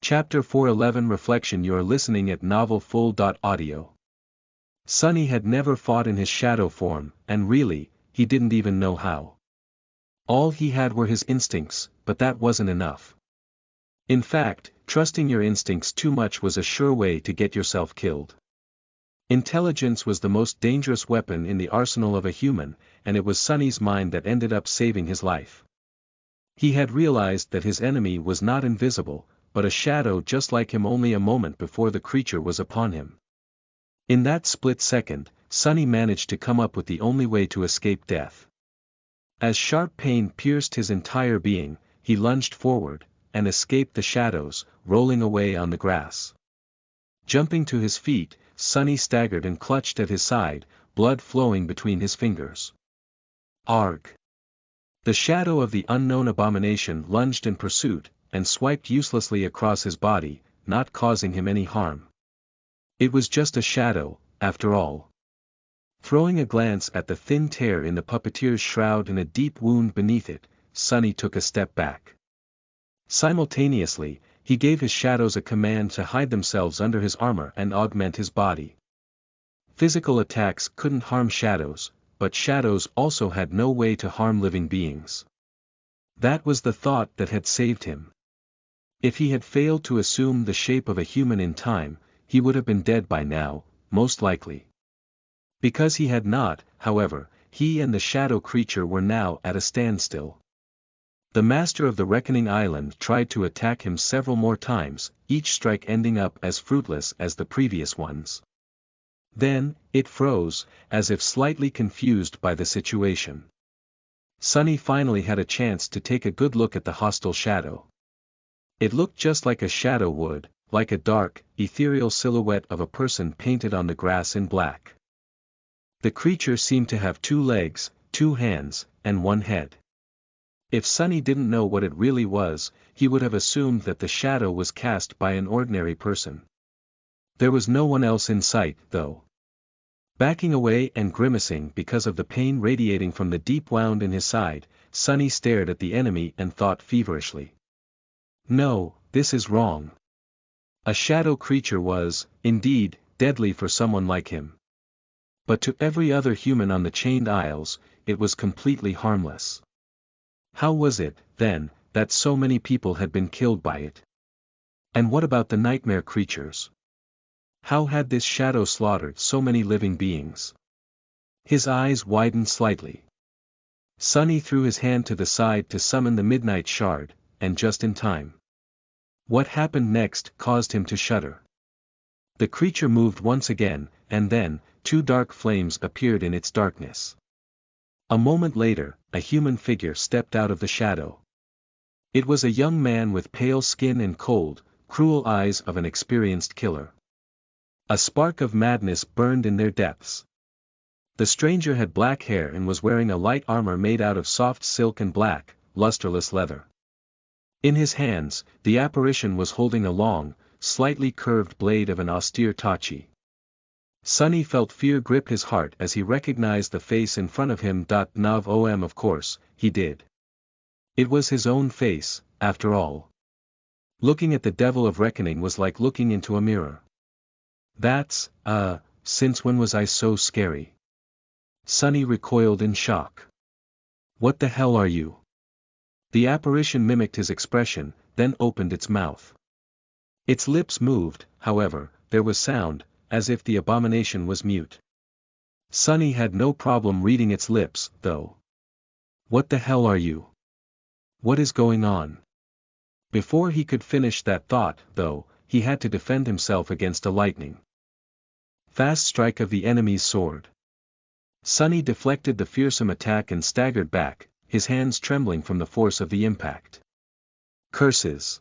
Chapter 411 Reflection. You are listening at NovelFull.audio. Sunny had never fought in his shadow form, and really, he didn't even know how. All he had were his instincts, but that wasn't enough. In fact, trusting your instincts too much was a sure way to get yourself killed. Intelligence was the most dangerous weapon in the arsenal of a human, and it was Sunny's mind that ended up saving his life. He had realized that his enemy was not invisible, but a shadow just like him only a moment before the creature was upon him. In that split second, Sunny managed to come up with the only way to escape death. As sharp pain pierced his entire being, he lunged forward, and escaped the shadows, rolling away on the grass. Jumping to his feet, Sunny staggered and clutched at his side, blood flowing between his fingers. Arg! The shadow of the unknown abomination lunged in pursuit, and swiped uselessly across his body, not causing him any harm. It was just a shadow, after all. Throwing a glance at the thin tear in the puppeteer's shroud and a deep wound beneath it, Sunny took a step back. Simultaneously, he gave his shadows a command to hide themselves under his armor and augment his body. Physical attacks couldn't harm shadows, but shadows also had no way to harm living beings. That was the thought that had saved him. If he had failed to assume the shape of a human in time, he would have been dead by now, most likely. Because he had not, however, he and the shadow creature were now at a standstill. The master of the Reckoning Island tried to attack him several more times, each strike ending up as fruitless as the previous ones. Then, it froze, as if slightly confused by the situation. Sunny finally had a chance to take a good look at the hostile shadow. It looked just like a shadow would, like a dark, ethereal silhouette of a person painted on the grass in black. The creature seemed to have 2 legs, 2 hands, and 1 head. If Sunny didn't know what it really was, he would have assumed that the shadow was cast by an ordinary person. There was no one else in sight, though. Backing away and grimacing because of the pain radiating from the deep wound in his side, Sunny stared at the enemy and thought feverishly. No, this is wrong. A shadow creature was, indeed, deadly for someone like him. But to every other human on the Chained Isles, it was completely harmless. How was it, then, that so many people had been killed by it? And what about the nightmare creatures? How had this shadow slaughtered so many living beings? His eyes widened slightly. Sunny threw his hand to the side to summon the Midnight Shard, and just in time. What happened next caused him to shudder. The creature moved once again, and then, 2 dark flames appeared in its darkness. A moment later, a human figure stepped out of the shadow. It was a young man with pale skin and cold, cruel eyes of an experienced killer. A spark of madness burned in their depths. The stranger had black hair and was wearing a light armor made out of soft silk and black, lusterless leather. In his hands, the apparition was holding a long, slightly curved blade of an austere tachi. Sunny felt fear grip his heart as he recognized the face in front of him. Of course, he did. It was his own face, after all. Looking at the Devil of Reckoning was like looking into a mirror. That's, since when was I so scary? Sunny recoiled in shock. What the hell are you? The apparition mimicked his expression, then opened its mouth. Its lips moved, however, there was sound, as if the abomination was mute. Sunny had no problem reading its lips, though. What the hell are you? What is going on? Before he could finish that thought, though, he had to defend himself against a lightning fast strike of the enemy's sword. Sunny deflected the fearsome attack and staggered back, his hands trembling from the force of the impact. Curses!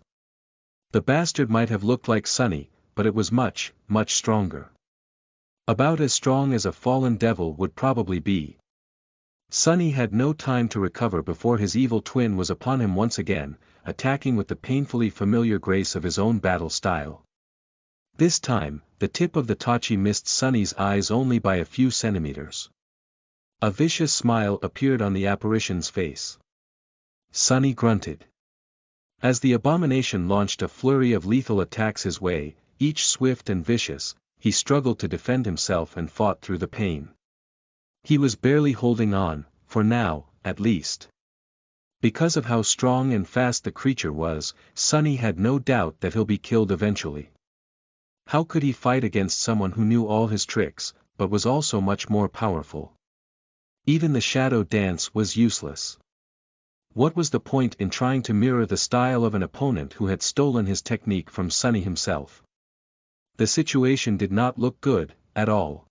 The bastard might have looked like Sunny, but it was much, much stronger. About as strong as a fallen devil would probably be. Sunny had no time to recover before his evil twin was upon him once again, attacking with the painfully familiar grace of his own battle style. This time, the tip of the tachi missed Sunny's eyes only by a few centimeters. A vicious smile appeared on the apparition's face. Sunny grunted. As the abomination launched a flurry of lethal attacks his way, each swift and vicious, he struggled to defend himself and fought through the pain. He was barely holding on, for now, at least. Because of how strong and fast the creature was, Sonny had no doubt that he'll be killed eventually. How could he fight against someone who knew all his tricks, but was also much more powerful? Even the shadow dance was useless. What was the point in trying to mirror the style of an opponent who had stolen his technique from Sonny himself? The situation did not look good, at all.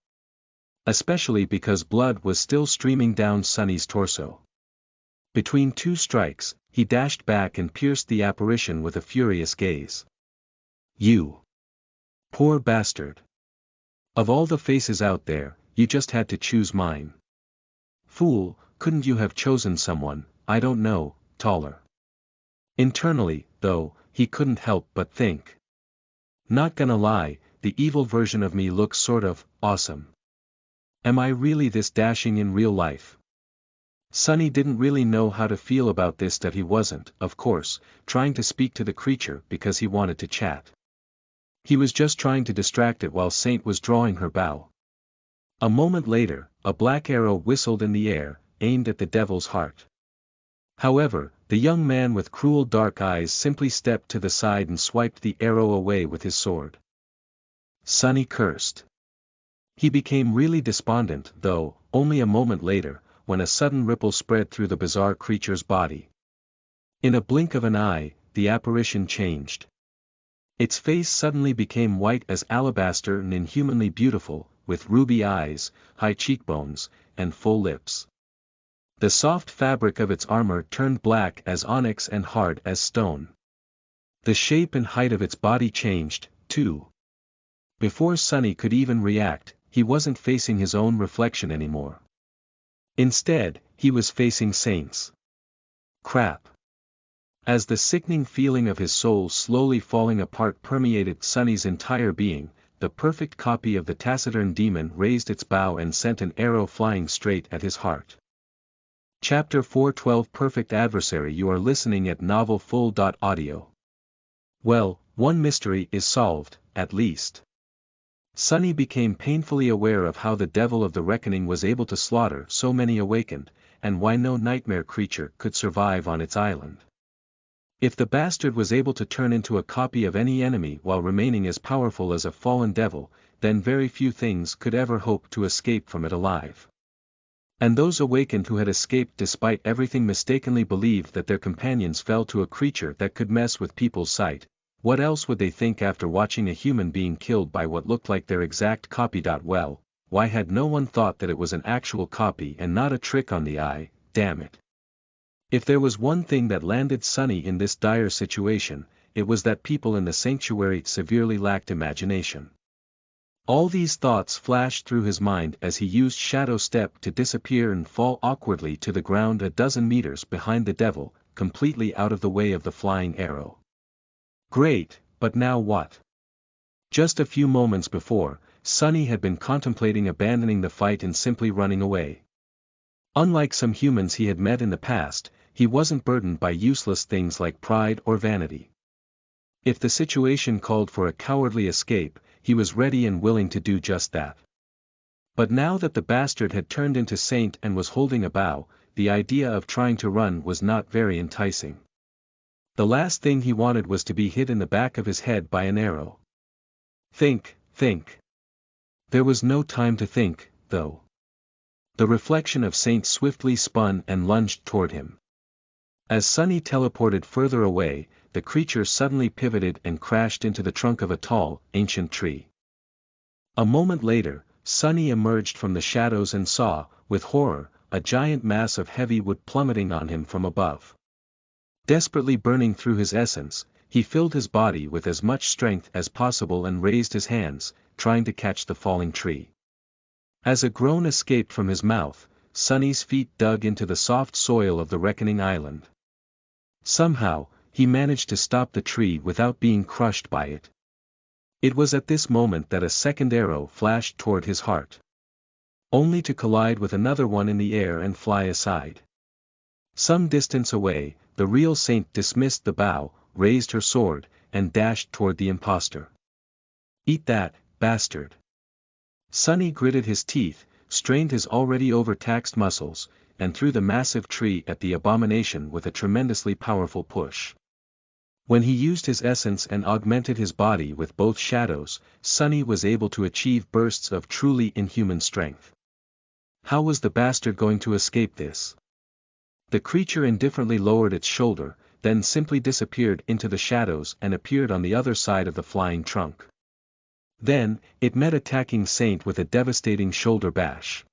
Especially because blood was still streaming down Sonny's torso. Between two strikes, he dashed back and pierced the apparition with a furious gaze. "You! Poor bastard! Of all the faces out there, you just had to choose mine. Fool, couldn't you have chosen someone, I don't know, taller?" Internally, though, he couldn't help but think. Not gonna lie, the evil version of me looks sort of awesome. Am I really this dashing in real life? Sonny didn't really know how to feel about this, that he wasn't, of course, trying to speak to the creature because he wanted to chat. He was just trying to distract it while Saint was drawing her bow. A moment later, a black arrow whistled in the air, aimed at the devil's heart. However, the young man with cruel dark eyes simply stepped to the side and swiped the arrow away with his sword. Sonny cursed. He became really despondent, though, only a moment later, when a sudden ripple spread through the bizarre creature's body. In a blink of an eye, the apparition changed. Its face suddenly became white as alabaster and inhumanly beautiful, with ruby eyes, high cheekbones, and full lips. The soft fabric of its armor turned black as onyx and hard as stone. The shape and height of its body changed, too. Before Sonny could even react, he wasn't facing his own reflection anymore. Instead, he was facing Saint's. Crap. As the sickening feeling of his soul slowly falling apart permeated Sonny's entire being, the perfect copy of the taciturn demon raised its bow and sent an arrow flying straight at his heart. Chapter 412 Perfect Adversary. You are listening at NovelFull.audio. Well, one mystery is solved, at least. Sonny became painfully aware of how the Devil of the Reckoning was able to slaughter so many awakened, and why no nightmare creature could survive on its island. If the bastard was able to turn into a copy of any enemy while remaining as powerful as a fallen devil, then very few things could ever hope to escape from it alive. And those awakened who had escaped despite everything mistakenly believed that their companions fell to a creature that could mess with people's sight. What else would they think after watching a human being killed by what looked like their exact copy? Well, why had no one thought that it was an actual copy and not a trick on the eye, damn it. If there was one thing that landed Sonny in this dire situation, it was that people in the sanctuary severely lacked imagination. All these thoughts flashed through his mind as he used Shadow Step to disappear and fall awkwardly to the ground a dozen meters behind the devil, completely out of the way of the flying arrow. Great, but now what? Just a few moments before, Sonny had been contemplating abandoning the fight and simply running away. Unlike some humans he had met in the past, he wasn't burdened by useless things like pride or vanity. If the situation called for a cowardly escape, he was ready and willing to do just that. But now that the bastard had turned into Saint and was holding a bow, the idea of trying to run was not very enticing. The last thing he wanted was to be hit in the back of his head by an arrow. Think. There was no time to think, though. The reflection of Saint swiftly spun and lunged toward him. As Sonny teleported further away, the creature suddenly pivoted and crashed into the trunk of a tall, ancient tree. A moment later, Sonny emerged from the shadows and saw, with horror, a giant mass of heavy wood plummeting on him from above. Desperately burning through his essence, he filled his body with as much strength as possible and raised his hands, trying to catch the falling tree. As a groan escaped from his mouth, Sonny's feet dug into the soft soil of the Reckoning Island. Somehow, he managed to stop the tree without being crushed by it. It was at this moment that a second arrow flashed toward his heart. Only to collide with another one in the air and fly aside. Some distance away, the real Saint dismissed the bow, raised her sword, and dashed toward the impostor. "Eat that, bastard." Sunny gritted his teeth, strained his already overtaxed muscles, and threw the massive tree at the abomination with a tremendously powerful push. When he used his essence and augmented his body with both shadows, Sunny was able to achieve bursts of truly inhuman strength. How was the bastard going to escape this? The creature indifferently lowered its shoulder, then simply disappeared into the shadows and appeared on the other side of the flying trunk. Then, it met attacking Saint with a devastating shoulder bash.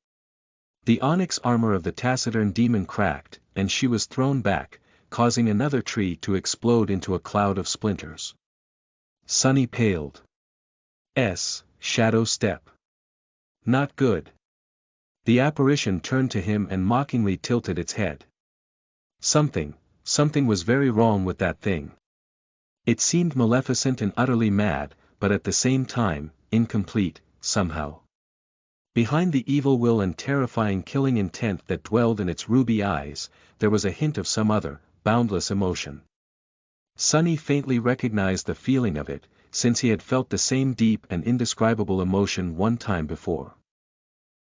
The onyx armor of the taciturn demon cracked, and she was thrown back, causing another tree to explode into a cloud of splinters. Sunny paled. Shadow step. Not good. The apparition turned to him and mockingly tilted its head. Something was very wrong with that thing. It seemed maleficent and utterly mad, but at the same time, incomplete, somehow. Behind the evil will and terrifying killing intent that dwelled in its ruby eyes, there was a hint of some other, boundless emotion. Sunny faintly recognized the feeling of it, since he had felt the same deep and indescribable emotion one time before.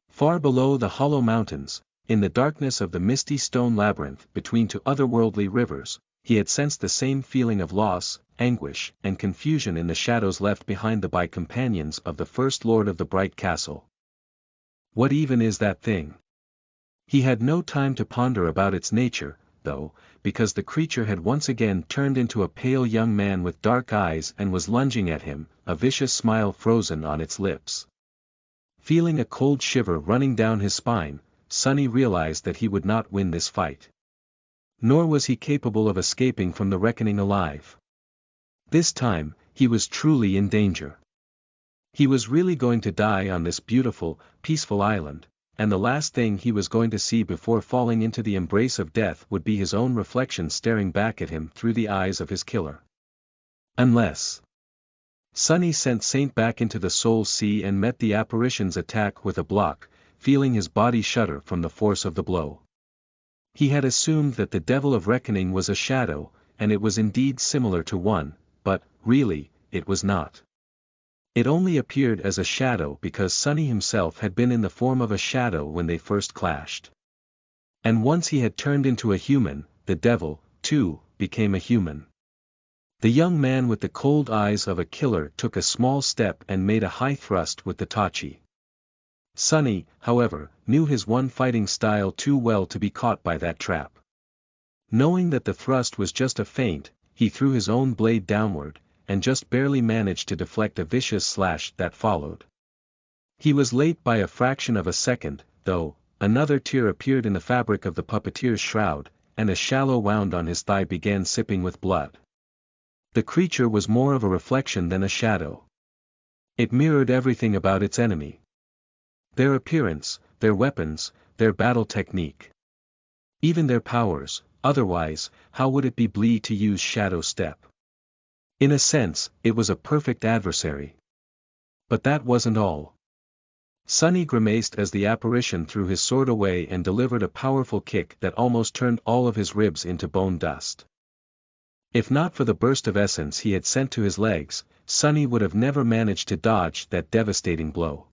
Far below the hollow mountains, in the darkness of the misty stone labyrinth between two otherworldly rivers, he had sensed the same feeling of loss, anguish, and confusion in the shadows left behind by companions of the First Lord of the Bright Castle. What even is that thing? He had no time to ponder about its nature, though, because the creature had once again turned into a pale young man with dark eyes and was lunging at him, a vicious smile frozen on its lips. Feeling a cold shiver running down his spine, Sunny realized that he would not win this fight. Nor was he capable of escaping from the reckoning alive. This time, he was truly in danger. He was really going to die on this beautiful, peaceful island, and the last thing he was going to see before falling into the embrace of death would be his own reflection staring back at him through the eyes of his killer. Unless... Sunny sent Saint back into the soul sea and met the apparition's attack with a block, feeling his body shudder from the force of the blow. He had assumed that the devil of reckoning was a shadow, and it was indeed similar to one, but, really, it was not. It only appeared as a shadow because Sunny himself had been in the form of a shadow when they first clashed. And once he had turned into a human, the devil, too, became a human. The young man with the cold eyes of a killer took a small step and made a high thrust with the tachi. Sunny, however, knew his one fighting style too well to be caught by that trap. Knowing that the thrust was just a feint, he threw his own blade downward, and just barely managed to deflect a vicious slash that followed. He was late by a fraction of a second, though. Another tear appeared in the fabric of the puppeteer's shroud, and a shallow wound on his thigh began sipping with blood. The creature was more of a reflection than a shadow. It mirrored everything about its enemy. Their appearance, their weapons, their battle technique. Even their powers, otherwise, how would it be bleed to use Shadow Step? In a sense, it was a perfect adversary. But that wasn't all. Sunny grimaced as the apparition threw his sword away and delivered a powerful kick that almost turned all of his ribs into bone dust. If not for the burst of essence he had sent to his legs, Sunny would have never managed to dodge that devastating blow.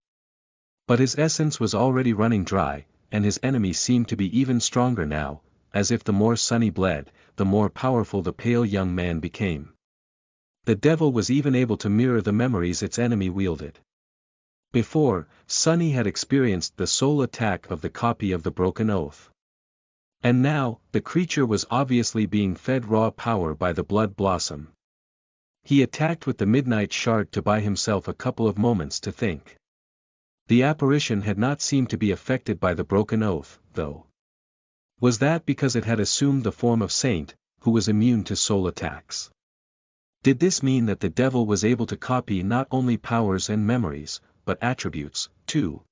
But his essence was already running dry, and his enemy seemed to be even stronger now, as if the more Sunny bled, the more powerful the pale young man became. The devil was even able to mirror the memories its enemy wielded. Before, Sunny had experienced the sole attack of the copy of the Broken Oath. And now, the creature was obviously being fed raw power by the Blood Blossom. He attacked with the Midnight Shard to buy himself a couple of moments to think. The apparition had not seemed to be affected by the Broken Oath, though. Was that because it had assumed the form of Saint, who was immune to soul attacks? Did this mean that the devil was able to copy not only powers and memories, but attributes, too?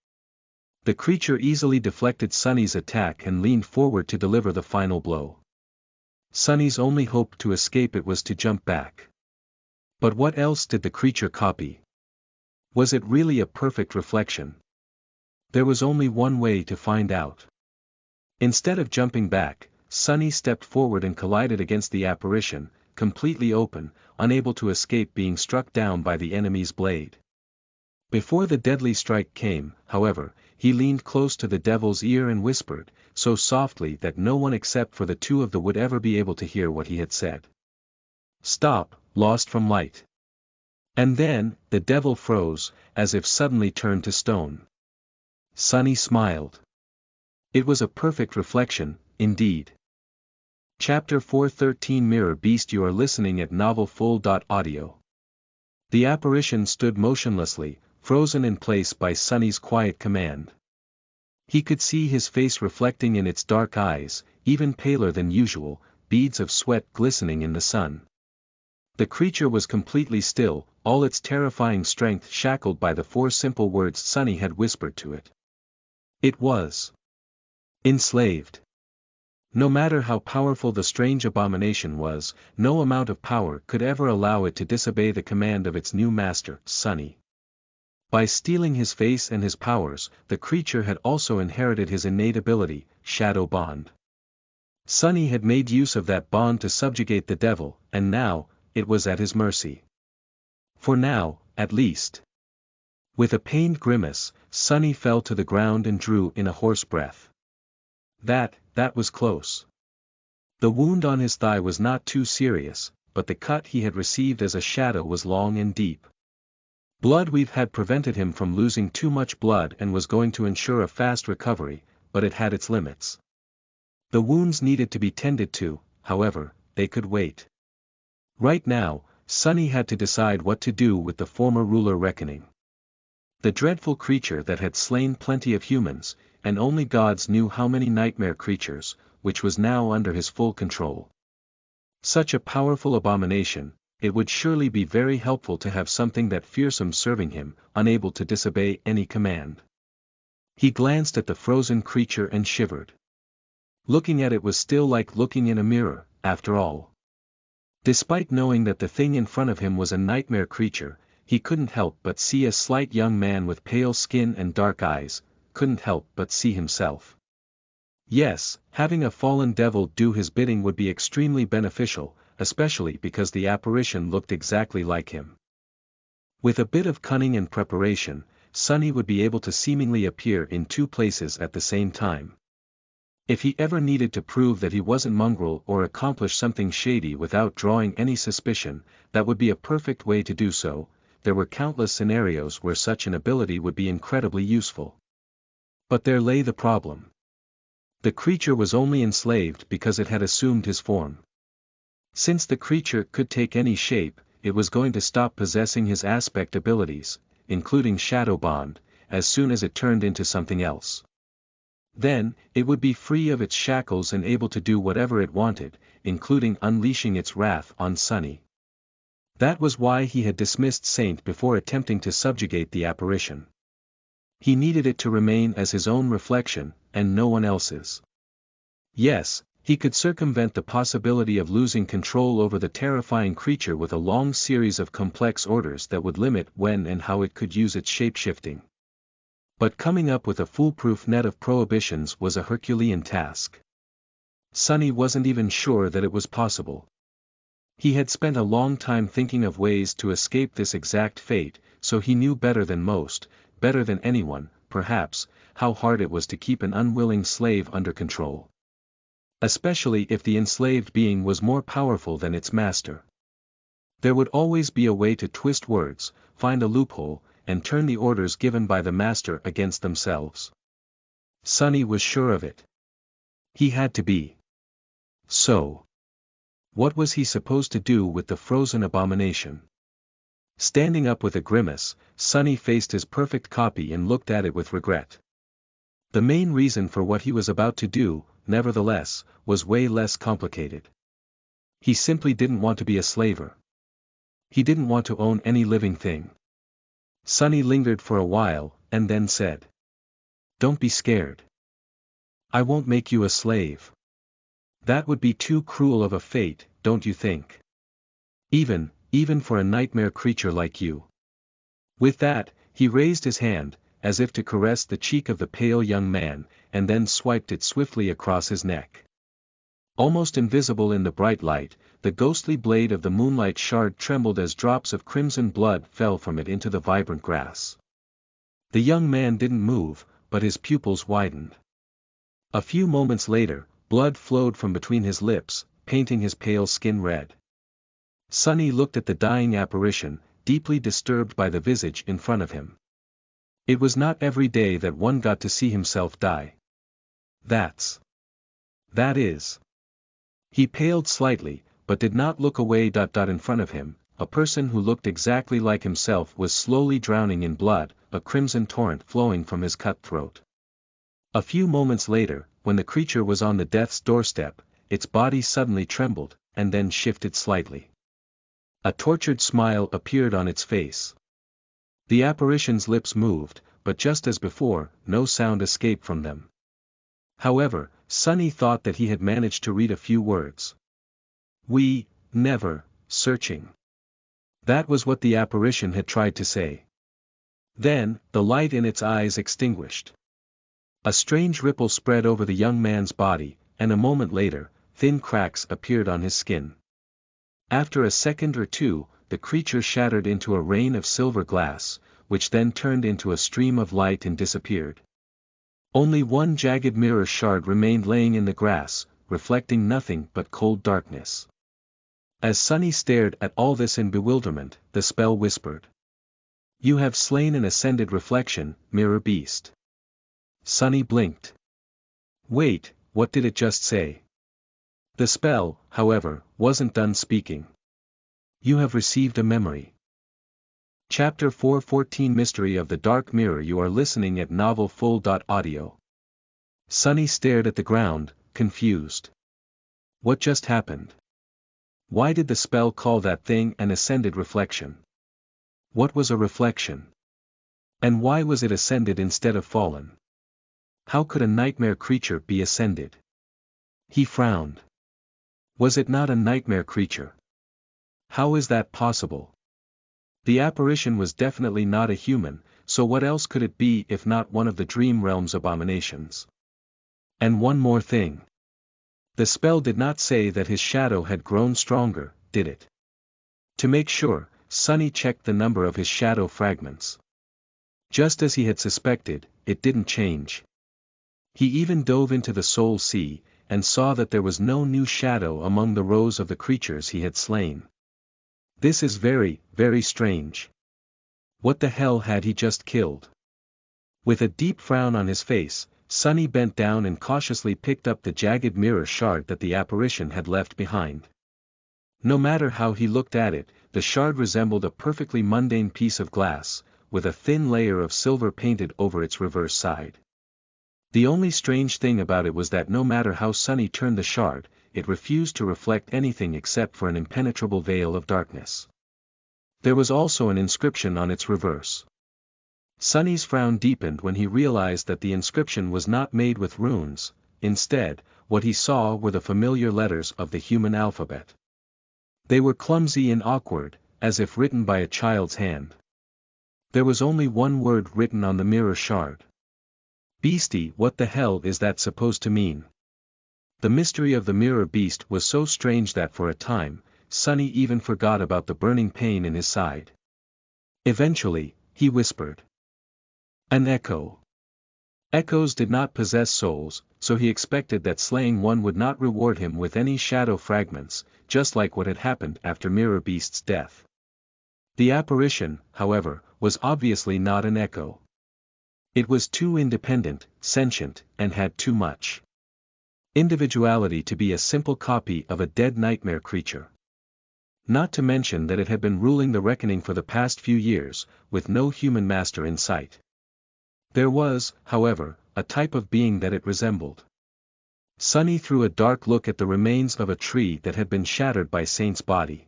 The creature easily deflected Sunny's attack and leaned forward to deliver the final blow. Sunny's only hope to escape it was to jump back. But what else did the creature copy? Was it really a perfect reflection? There was only one way to find out. Instead of jumping back, Sunny stepped forward and collided against the apparition, completely open, unable to escape being struck down by the enemy's blade. Before the deadly strike came, however, he leaned close to the devil's ear and whispered, so softly that no one except for the two of them would ever be able to hear what he had said. "Stop, lost from light." And then, the devil froze, as if suddenly turned to stone. Sunny smiled. It was a perfect reflection, indeed. Chapter 413 Mirror Beast. You are listening at NovelFull.audio. The apparition stood motionlessly, frozen in place by Sunny's quiet command. He could see his face reflecting in its dark eyes, even paler than usual, beads of sweat glistening in the sun. The creature was completely still, all its terrifying strength shackled by the four simple words Sunny had whispered to it. It was enslaved. No matter how powerful the strange abomination was, no amount of power could ever allow it to disobey the command of its new master, Sunny. By stealing his face and his powers, the creature had also inherited his innate ability, Shadow Bond. Sunny had made use of that bond to subjugate the devil, and now, it was at his mercy. For now, at least. With a pained grimace, Sunny fell to the ground and drew in a hoarse breath. That was close. The wound on his thigh was not too serious, but the cut he had received as a shadow was long and deep. Bloodweave had prevented him from losing too much blood and was going to ensure a fast recovery, but it had its limits. The wounds needed to be tended to, however, they could wait. Right now, Sunny had to decide what to do with the former ruler reckoning. The dreadful creature that had slain plenty of humans, and only gods knew how many nightmare creatures, which was now under his full control. Such a powerful abomination, it would surely be very helpful to have something that fearsome serving him, unable to disobey any command. He glanced at the frozen creature and shivered. Looking at it was still like looking in a mirror, after all. Despite knowing that the thing in front of him was a nightmare creature, he couldn't help but see a slight young man with pale skin and dark eyes, couldn't help but see himself. Yes, having a fallen devil do his bidding would be extremely beneficial, especially because the apparition looked exactly like him. With a bit of cunning and preparation, Sunny would be able to seemingly appear in two places at the same time. If he ever needed to prove that he wasn't mongrel or accomplish something shady without drawing any suspicion, that would be a perfect way to do so. There were countless scenarios where such an ability would be incredibly useful. But there lay the problem. The creature was only enslaved because it had assumed his form. Since the creature could take any shape, it was going to stop possessing his aspect abilities, including Shadow Bond, as soon as it turned into something else. Then, it would be free of its shackles and able to do whatever it wanted, including unleashing its wrath on Sunny. That was why he had dismissed Saint before attempting to subjugate the apparition. He needed it to remain as his own reflection, and no one else's. Yes, he could circumvent the possibility of losing control over the terrifying creature with a long series of complex orders that would limit when and how it could use its shape-shifting. But coming up with a foolproof net of prohibitions was a Herculean task. Sunny wasn't even sure that it was possible. He had spent a long time thinking of ways to escape this exact fate, so he knew better than most, better than anyone, perhaps, how hard it was to keep an unwilling slave under control. Especially if the enslaved being was more powerful than its master. There would always be a way to twist words, find a loophole, and turn the orders given by the master against themselves. Sunny was sure of it. He had to be. So. What was he supposed to do with the frozen abomination? Standing up with a grimace, Sunny faced his perfect copy and looked at it with regret. The main reason for what he was about to do, nevertheless, was way less complicated. He simply didn't want to be a slaver. He didn't want to own any living thing. Sunny lingered for a while, and then said. "Don't be scared. I won't make you a slave. That would be too cruel of a fate, don't you think? Even for a nightmare creature like you." With that, he raised his hand, as if to caress the cheek of the pale young man, and then swiped it swiftly across his neck. Almost invisible in the bright light, the ghostly blade of the moonlight shard trembled as drops of crimson blood fell from it into the vibrant grass. The young man didn't move, but his pupils widened. A few moments later, blood flowed from between his lips, painting his pale skin red. Sunny looked at the dying apparition, deeply disturbed by the visage in front of him. It was not every day that one got to see himself die. That is. He paled slightly, but did not look away. In front of him, a person who looked exactly like himself was slowly drowning in blood, a crimson torrent flowing from his cut throat. A few moments later, when the creature was on the death's doorstep, its body suddenly trembled, and then shifted slightly. A tortured smile appeared on its face. The apparition's lips moved, but just as before, no sound escaped from them. However, Sunny thought that he had managed to read a few words. "We, never, searching." That was what the apparition had tried to say. Then, the light in its eyes extinguished. A strange ripple spread over the young man's body, and a moment later, thin cracks appeared on his skin. After a second or two, the creature shattered into a rain of silver glass, which then turned into a stream of light and disappeared. Only one jagged mirror shard remained laying in the grass, reflecting nothing but cold darkness. As Sunny stared at all this in bewilderment, the spell whispered. "You have slain an ascended reflection, mirror beast." Sunny blinked. Wait, what did it just say? The spell, however, wasn't done speaking. "You have received a memory." Chapter 4:14 Mystery of the Dark Mirror. You are listening at NovelFull.audio. Sunny stared at the ground, confused. What just happened? Why did the spell call that thing an ascended reflection? What was a reflection? And why was it ascended instead of fallen? How could a nightmare creature be ascended? He frowned. Was it not a nightmare creature? How is that possible? The apparition was definitely not a human, so what else could it be if not one of the dream realm's abominations? And one more thing. The spell did not say that his shadow had grown stronger, did it? To make sure, Sunny checked the number of his shadow fragments. Just as he had suspected, it didn't change. He even dove into the soul sea, and saw that there was no new shadow among the rows of the creatures he had slain. This is very, very strange. What the hell had he just killed? With a deep frown on his face, Sunny bent down and cautiously picked up the jagged mirror shard that the apparition had left behind. No matter how he looked at it, the shard resembled a perfectly mundane piece of glass, with a thin layer of silver painted over its reverse side. The only strange thing about it was that no matter how Sunny turned the shard, it refused to reflect anything except for an impenetrable veil of darkness. There was also an inscription on its reverse. Sunny's frown deepened when he realized that the inscription was not made with runes. Instead, what he saw were the familiar letters of the human alphabet. They were clumsy and awkward, as if written by a child's hand. There was only one word written on the mirror shard. Beastie. What the hell is that supposed to mean? The mystery of the mirror beast was so strange that for a time, Sunny even forgot about the burning pain in his side. Eventually, he whispered. An echo. Echoes did not possess souls, so he expected that slaying one would not reward him with any shadow fragments, just like what had happened after Mirror Beast's death. The apparition, however, was obviously not an echo. It was too independent, sentient, and had too much individuality to be a simple copy of a dead nightmare creature. Not to mention that it had been ruling the reckoning for the past few years, with no human master in sight. There was, however, a type of being that it resembled. Sunny threw a dark look at the remains of a tree that had been shattered by Saint's body.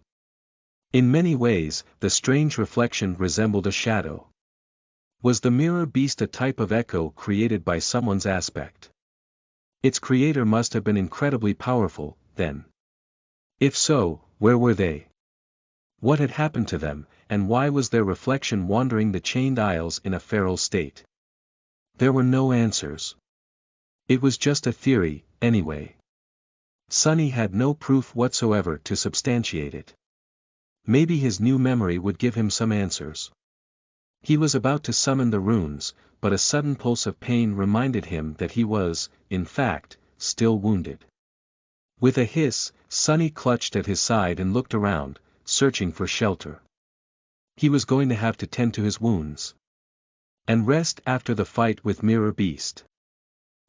In many ways, the strange reflection resembled a shadow. Was the mirror beast a type of echo created by someone's aspect? Its creator must have been incredibly powerful, then. If so, where were they? What had happened to them, and why was their reflection wandering the chained aisles in a feral state? There were no answers. It was just a theory, anyway. Sunny had no proof whatsoever to substantiate it. Maybe his new memory would give him some answers. He was about to summon the runes, but a sudden pulse of pain reminded him that he was, in fact, still wounded. With a hiss, Sunny clutched at his side and looked around, searching for shelter. He was going to have to tend to his wounds and rest after the fight with Mirror Beast.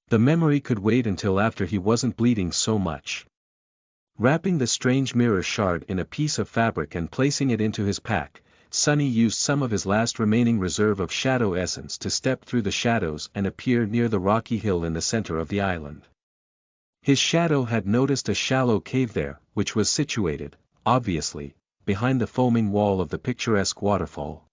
The memory could wait until after he wasn't bleeding so much. Wrapping the strange mirror shard in a piece of fabric and placing it into his pack, Sunny used some of his last remaining reserve of shadow essence to step through the shadows and appear near the rocky hill in the center of the island. His shadow had noticed a shallow cave there, which was situated, obviously, behind the foaming wall of the picturesque waterfall.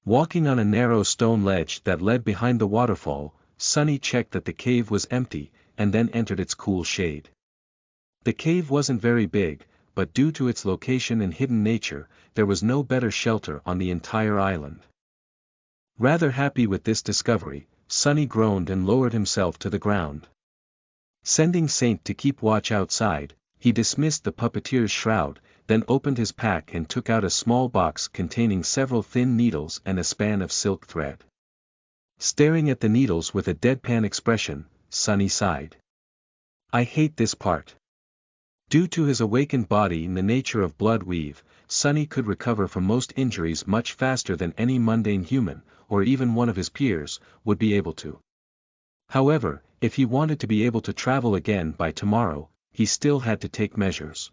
Walking on a narrow stone ledge that led behind the waterfall, Sunny checked that the cave was empty, and then entered its cool shade. The cave wasn't very big, but due to its location and hidden nature, there was no better shelter on the entire island. Rather happy with this discovery, Sunny groaned and lowered himself to the ground. Sending Saint to keep watch outside, he dismissed the puppeteer's shroud, then opened his pack and took out a small box containing several thin needles and a span of silk thread. Staring at the needles with a deadpan expression, Sunny sighed. I hate this part. Due to his awakened body and the nature of blood weave, Sunny could recover from most injuries much faster than any mundane human, or even one of his peers, would be able to. However, if he wanted to be able to travel again by tomorrow, he still had to take measures.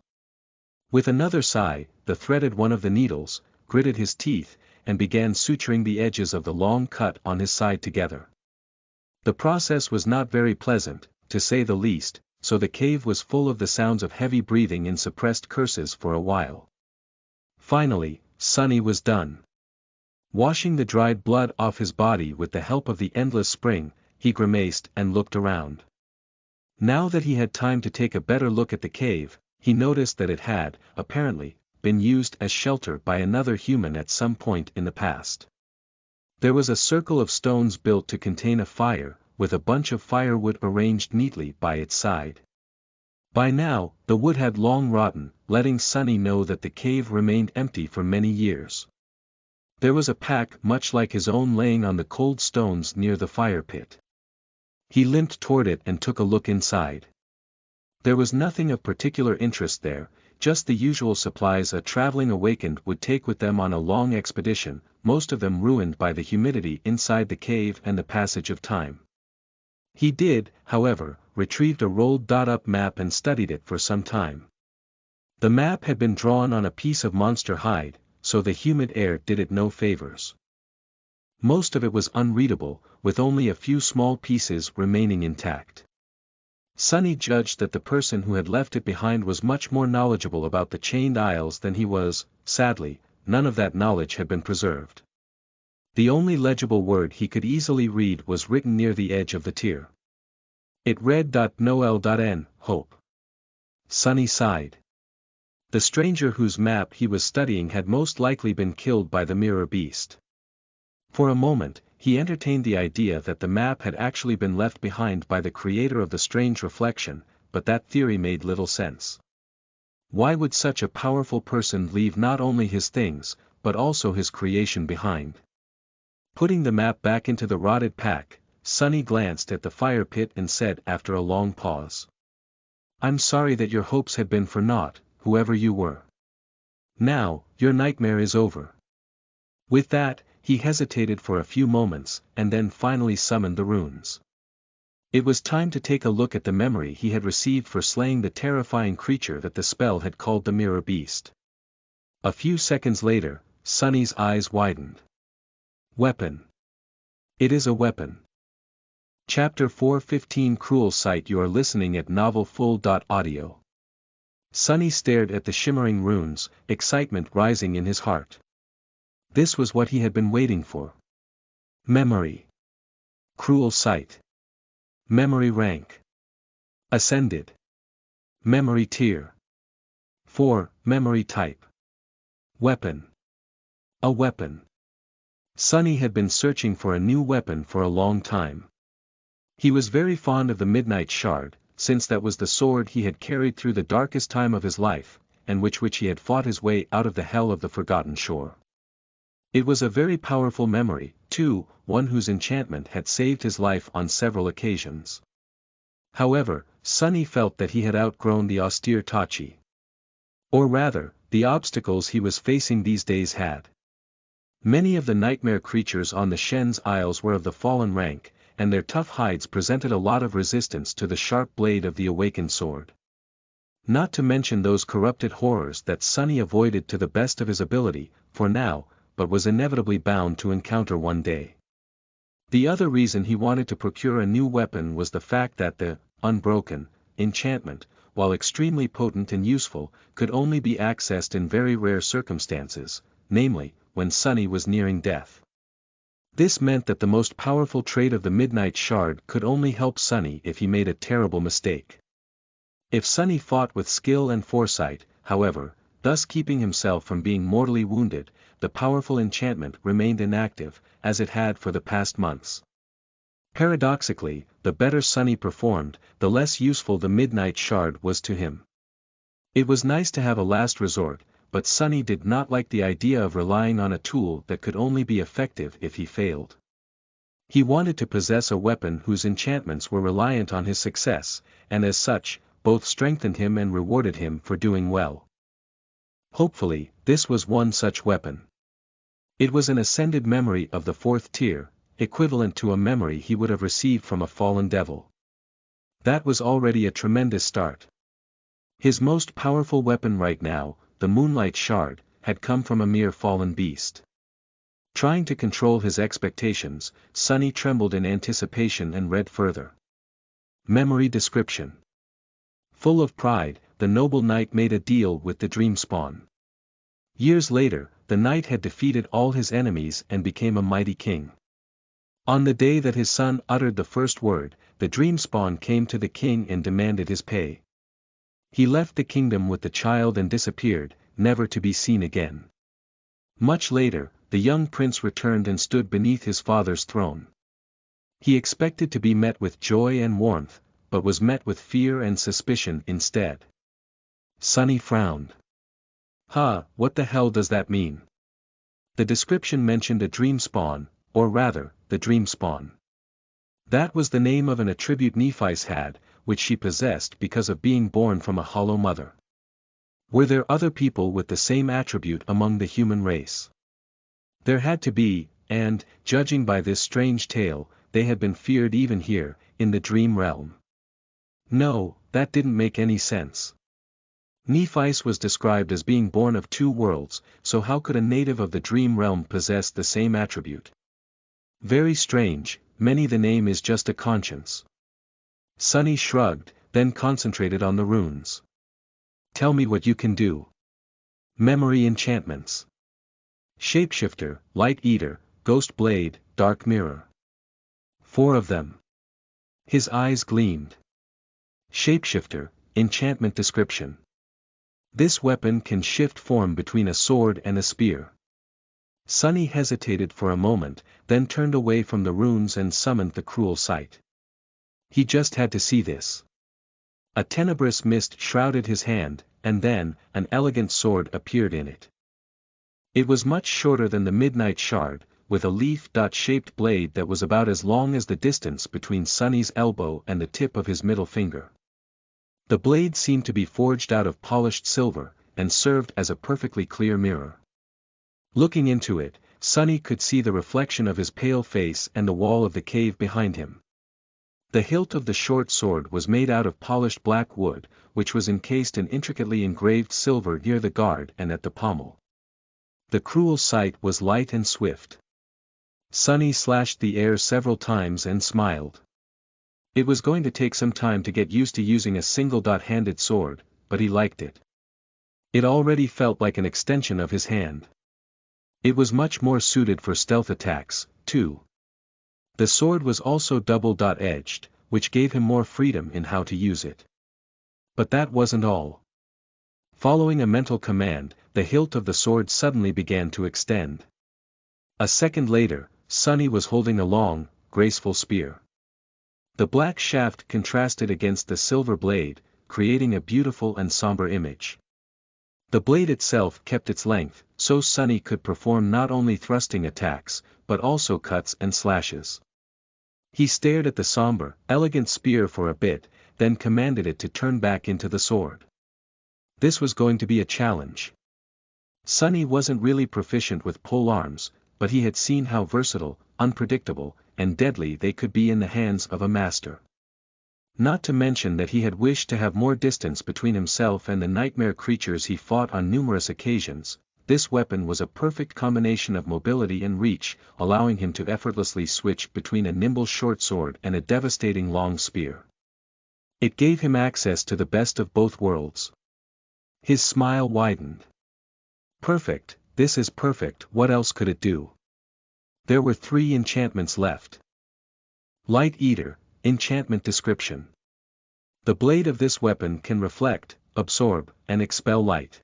With another sigh, the threaded one of the needles, gritted his teeth, and began suturing the edges of the long cut on his side together. The process was not very pleasant, to say the least, so the cave was full of the sounds of heavy breathing and suppressed curses for a while. Finally, Sunny was done. Washing the dried blood off his body with the help of the endless spring, he grimaced and looked around. Now that he had time to take a better look at the cave, he noticed that it had, apparently, been used as shelter by another human at some point in the past. There was a circle of stones built to contain a fire, with a bunch of firewood arranged neatly by its side. By now, the wood had long rotten, letting Sunny know that the cave remained empty for many years. There was a pack much like his own laying on the cold stones near the fire pit. He limped toward it and took a look inside. There was nothing of particular interest there, just the usual supplies a traveling awakened would take with them on a long expedition, most of them ruined by the humidity inside the cave and the passage of time. He did, however, retrieved a rolled-up map and studied it for some time. The map had been drawn on a piece of monster hide, so the humid air did it no favors. Most of it was unreadable, with only a few small pieces remaining intact. Sunny judged that the person who had left it behind was much more knowledgeable about the Chained Isles than he was. Sadly, none of that knowledge had been preserved. The only legible word he could easily read was written near the edge of the tier. It read .noel.n, hope. Sunny sighed. The stranger whose map he was studying had most likely been killed by the Mirror Beast. For a moment, he entertained the idea that the map had actually been left behind by the creator of the strange reflection, but that theory made little sense. Why would such a powerful person leave not only his things, but also his creation behind? Putting the map back into the rotted pack, Sunny glanced at the fire pit and said after a long pause. I'm sorry that your hopes had been for naught, whoever you were. Now, your nightmare is over. With that, he hesitated for a few moments, and then finally summoned the runes. It was time to take a look at the memory he had received for slaying the terrifying creature that the spell had called the Mirror Beast. A few seconds later, Sunny's eyes widened. Weapon. It is a weapon. Chapter 415 Cruel Sight. You are listening at novelfull.audio. Sunny stared at the shimmering runes, excitement rising in his heart. This was what he had been waiting for. Memory. Cruel Sight. Memory rank. Ascended. Memory tier. 4. Memory type. Weapon. A weapon. Sunny had been searching for a new weapon for a long time. He was very fond of the Midnight Shard, since that was the sword he had carried through the darkest time of his life, and which he had fought his way out of the hell of the Forgotten Shore. It was a very powerful memory, too, one whose enchantment had saved his life on several occasions. However, Sunny felt that he had outgrown the austere Tachi. Or rather, the obstacles he was facing these days had. Many of the nightmare creatures on the Shen's Isles were of the fallen rank, and their tough hides presented a lot of resistance to the sharp blade of the awakened sword. Not to mention those corrupted horrors that Sunny avoided to the best of his ability, for now, but was inevitably bound to encounter one day. The other reason he wanted to procure a new weapon was the fact that the unbroken enchantment, while extremely potent and useful, could only be accessed in very rare circumstances, namely, when Sunny was nearing death. This meant that the most powerful trait of the Midnight Shard could only help Sunny if he made a terrible mistake. If Sunny fought with skill and foresight, however, thus keeping himself from being mortally wounded, the powerful enchantment remained inactive, as it had for the past months. Paradoxically, the better Sunny performed, the less useful the Midnight Shard was to him. It was nice to have a last resort, but Sunny did not like the idea of relying on a tool that could only be effective if he failed. He wanted to possess a weapon whose enchantments were reliant on his success, and as such, both strengthened him and rewarded him for doing well. Hopefully, this was one such weapon. It was an ascended memory of the 4th tier, equivalent to a memory he would have received from a fallen devil. That was already a tremendous start. His most powerful weapon right now, the Moonlight Shard, had come from a mere fallen beast. Trying to control his expectations, Sunny trembled in anticipation and read further. Memory description. Full of pride, the noble knight made a deal with the Dreamspawn. Years later, the knight had defeated all his enemies and became a mighty king. On the day that his son uttered the first word, the Dreamspawn came to the king and demanded his pay. He left the kingdom with the child and disappeared, never to be seen again. Much later, the young prince returned and stood beneath his father's throne. He expected to be met with joy and warmth, but was met with fear and suspicion instead. Sunny frowned. What the hell does that mean? The description mentioned a Dreamspawn, or rather, the Dreamspawn. That was the name of an attribute Nephi's had, which she possessed because of being born from a hollow mother. Were there other people with the same attribute among the human race? There had to be, and, judging by this strange tale, they had been feared even here, in the dream realm. No, that didn't make any sense. Nephis was described as being born of 2 worlds, so how could a native of the dream realm possess the same attribute? Very strange, many the name is just a conscience. Sunny shrugged, then concentrated on the runes. Tell me what you can do. Memory enchantments. Shapeshifter, Light Eater, Ghost Blade, Dark Mirror. 4 of them. His eyes gleamed. Shapeshifter, enchantment description. This weapon can shift form between a sword and a spear. Sunny hesitated for a moment, then turned away from the runes and summoned the cruel sight. He just had to see this. A tenebrous mist shrouded his hand, and then, an elegant sword appeared in it. It was much shorter than the Midnight Shard, with a leaf-shaped blade that was about as long as the distance between Sunny's elbow and the tip of his middle finger. The blade seemed to be forged out of polished silver, and served as a perfectly clear mirror. Looking into it, Sunny could see the reflection of his pale face and the wall of the cave behind him. The hilt of the short sword was made out of polished black wood, which was encased in intricately engraved silver near the guard and at the pommel. The cruel sight was light and swift. Sunny slashed the air several times and smiled. It was going to take some time to get used to using a single-handed sword, but he liked it. It already felt like an extension of his hand. It was much more suited for stealth attacks, too. The sword was also double-edged, which gave him more freedom in how to use it. But that wasn't all. Following a mental command, the hilt of the sword suddenly began to extend. A second later, Sunny was holding a long, graceful spear. The black shaft contrasted against the silver blade, creating a beautiful and somber image. The blade itself kept its length, so Sunny could perform not only thrusting attacks, but also cuts and slashes. He stared at the somber, elegant spear for a bit, then commanded it to turn back into the sword. This was going to be a challenge. Sunny wasn't really proficient with polearms, but he had seen how versatile, unpredictable, and deadly they could be in the hands of a master. Not to mention that he had wished to have more distance between himself and the nightmare creatures he fought on numerous occasions. This weapon was a perfect combination of mobility and reach, allowing him to effortlessly switch between a nimble short sword and a devastating long spear. It gave him access to the best of both worlds. His smile widened. Perfect, this is perfect. What else could it do? There were 3 enchantments left. Light Eater, enchantment description. The blade of this weapon can reflect, absorb, and expel light.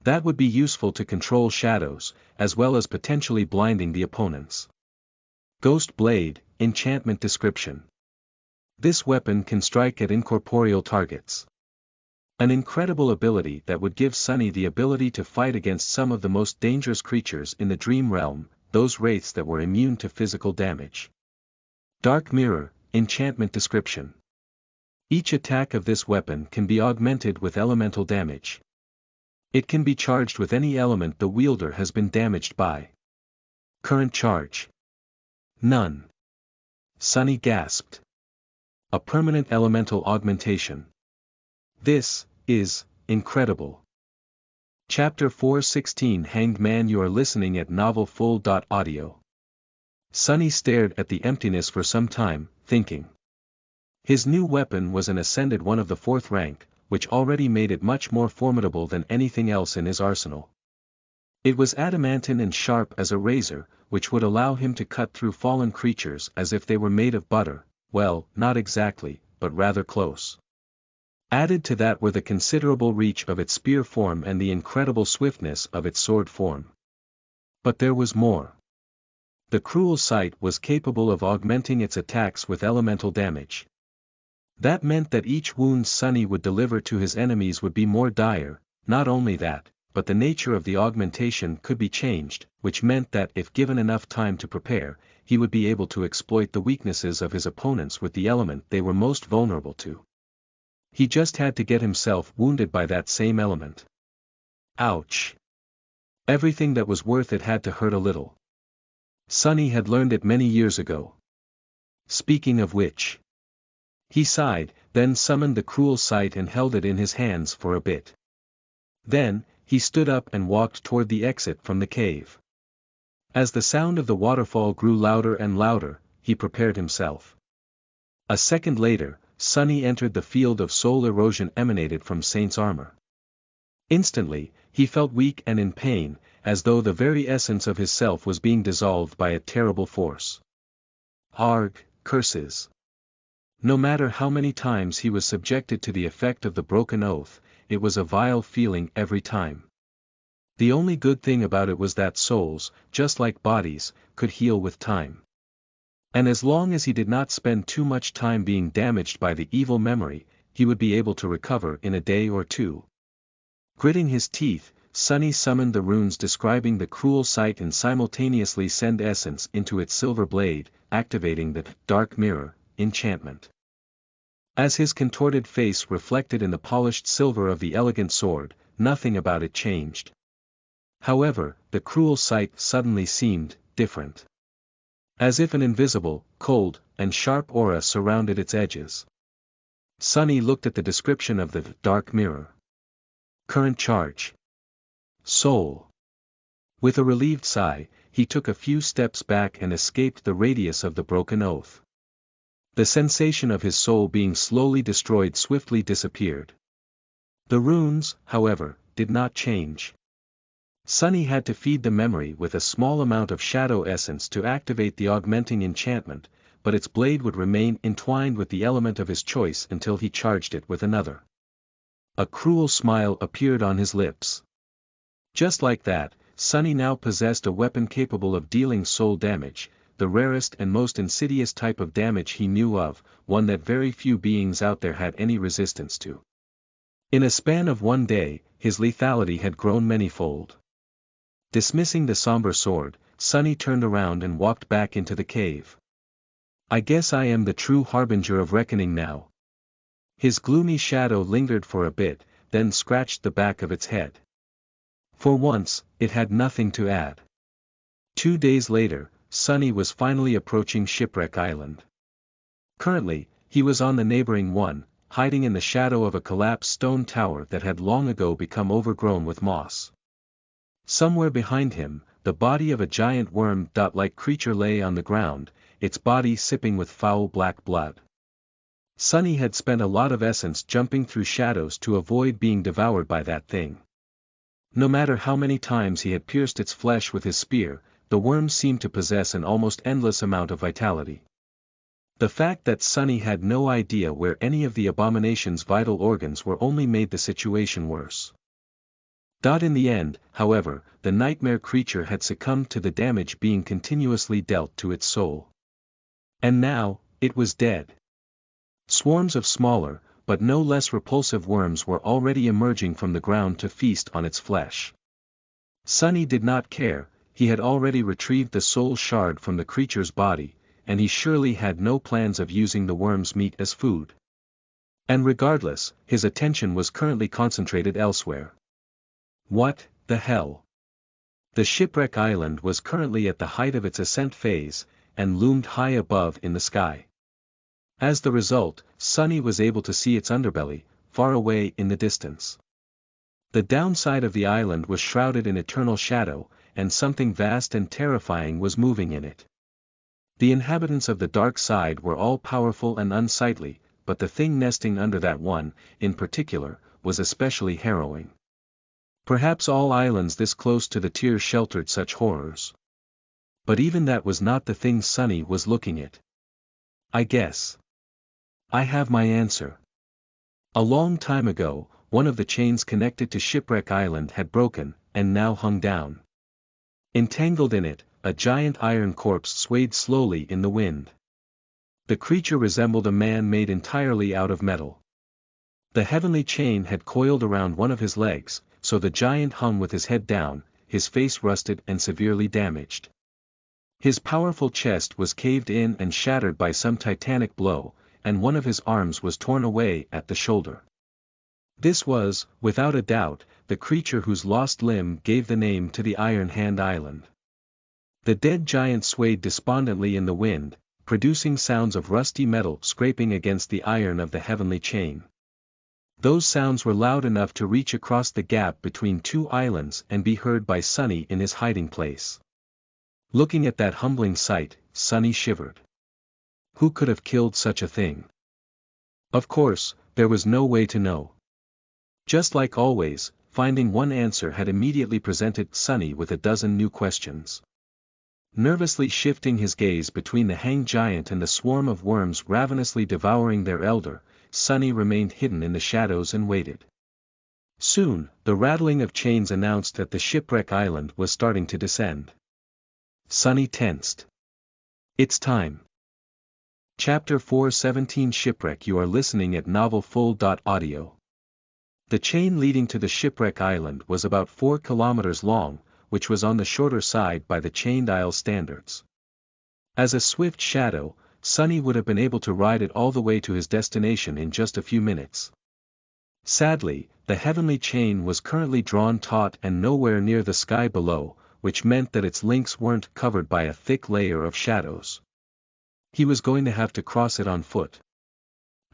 That would be useful to control shadows, as well as potentially blinding the opponents. Ghost Blade, enchantment description. This weapon can strike at incorporeal targets. An incredible ability that would give Sunny the ability to fight against some of the most dangerous creatures in the dream realm, those wraiths that were immune to physical damage. Dark Mirror, enchantment description. Each attack of this weapon can be augmented with elemental damage. It can be charged with any element the wielder has been damaged by. Current charge. None. Sunny gasped. A permanent elemental augmentation. This is incredible. Chapter 416 Hanged Man. You are listening at NovelFull.audio. Sunny stared at the emptiness for some time, thinking. His new weapon was an ascended one of the 4th rank, which already made it much more formidable than anything else in his arsenal. It was adamantine and sharp as a razor, which would allow him to cut through fallen creatures as if they were made of butter. Well, not exactly, but rather close. Added to that were the considerable reach of its spear form and the incredible swiftness of its sword form. But there was more. The cruel sight was capable of augmenting its attacks with elemental damage. That meant that each wound Sunny would deliver to his enemies would be more dire. Not only that, but the nature of the augmentation could be changed, which meant that if given enough time to prepare, he would be able to exploit the weaknesses of his opponents with the element they were most vulnerable to. He just had to get himself wounded by that same element. Ouch. Everything that was worth it had to hurt a little. Sunny had learned it many years ago. Speaking of which. He sighed, then summoned the cruel sight and held it in his hands for a bit. Then, he stood up and walked toward the exit from the cave. As the sound of the waterfall grew louder and louder, he prepared himself. A second later, Sunny entered the field of soul erosion emanated from Saint's armor. Instantly, he felt weak and in pain, as though the very essence of his self was being dissolved by a terrible force. Arg, curses. No matter how many times he was subjected to the effect of the broken oath, it was a vile feeling every time. The only good thing about it was that souls, just like bodies, could heal with time. And as long as he did not spend too much time being damaged by the evil memory, he would be able to recover in a day or 2. Gritting his teeth, Sunny summoned the runes describing the cruel sight and simultaneously send essence into its silver blade, activating the Dark Mirror enchantment. As his contorted face reflected in the polished silver of the elegant sword, nothing about it changed. However, the cruel sight suddenly seemed different. As if an invisible, cold, and sharp aura surrounded its edges. Sunny looked at the description of the Dark Mirror. Current charge. Soul. With a relieved sigh, he took a few steps back and escaped the radius of the broken oath. The sensation of his soul being slowly destroyed swiftly disappeared. The runes, however, did not change. Sunny had to feed the memory with a small amount of shadow essence to activate the augmenting enchantment, but its blade would remain entwined with the element of his choice until he charged it with another. A cruel smile appeared on his lips. Just like that, Sunny now possessed a weapon capable of dealing soul damage, the rarest and most insidious type of damage he knew of, one that very few beings out there had any resistance to. In a span of one day, his lethality had grown manyfold. Dismissing the somber sword, Sunny turned around and walked back into the cave. I guess I am the true harbinger of reckoning now. His gloomy shadow lingered for a bit, then scratched the back of its head. For once, it had nothing to add. 2 days later, Sunny was finally approaching Shipwreck Island. Currently, he was on the neighboring one, hiding in the shadow of a collapsed stone tower that had long ago become overgrown with moss. Somewhere behind him, the body of a giant worm-like creature lay on the ground, its body sipping with foul black blood. Sunny had spent a lot of essence jumping through shadows to avoid being devoured by that thing. No matter how many times he had pierced its flesh with his spear, the worm seemed to possess an almost endless amount of vitality. The fact that Sunny had no idea where any of the abomination's vital organs were only made the situation worse. In the end, however, the nightmare creature had succumbed to the damage being continuously dealt to its soul. And now, it was dead. Swarms of smaller, but no less repulsive worms were already emerging from the ground to feast on its flesh. Sunny did not care, he had already retrieved the soul shard from the creature's body, and he surely had no plans of using the worm's meat as food. And regardless, his attention was currently concentrated elsewhere. What the hell? The Shipwreck Island was currently at the height of its ascent phase, and loomed high above in the sky. As the result, Sunny was able to see its underbelly, far away in the distance. The downside of the island was shrouded in eternal shadow, and something vast and terrifying was moving in it. The inhabitants of the dark side were all powerful and unsightly, but the thing nesting under that one, in particular, was especially harrowing. Perhaps all islands this close to the tier sheltered such horrors. But even that was not the thing Sunny was looking at. I guess I have my answer. A long time ago, one of the chains connected to Shipwreck Island had broken, and now hung down. Entangled in it, a giant iron corpse swayed slowly in the wind. The creature resembled a man made entirely out of metal. The heavenly chain had coiled around one of his legs, so the giant hung with his head down, his face rusted and severely damaged. His powerful chest was caved in and shattered by some titanic blow, and one of his arms was torn away at the shoulder. This was, without a doubt, the creature whose lost limb gave the name to the Iron Hand Island. The dead giant swayed despondently in the wind, producing sounds of rusty metal scraping against the iron of the heavenly chain. Those sounds were loud enough to reach across the gap between two islands and be heard by Sunny in his hiding place. Looking at that humbling sight, Sunny shivered. Who could have killed such a thing? Of course, there was no way to know. Just like always, finding one answer had immediately presented Sunny with a dozen new questions. Nervously shifting his gaze between the hanged giant and the swarm of worms ravenously devouring their elder, Sunny remained hidden in the shadows and waited. Soon, the rattling of chains announced that the Shipwreck Island was starting to descend. Sunny tensed. It's time. Chapter 4:17 Shipwreck. You are listening at NovelFull.audio. The chain leading to the Shipwreck Island was about 4 kilometers long, which was on the shorter side by the chained isle standards. As a swift shadow, Sunny would have been able to ride it all the way to his destination in just a few minutes. Sadly, the heavenly chain was currently drawn taut and nowhere near the sky below, which meant that its links weren't covered by a thick layer of shadows. He was going to have to cross it on foot.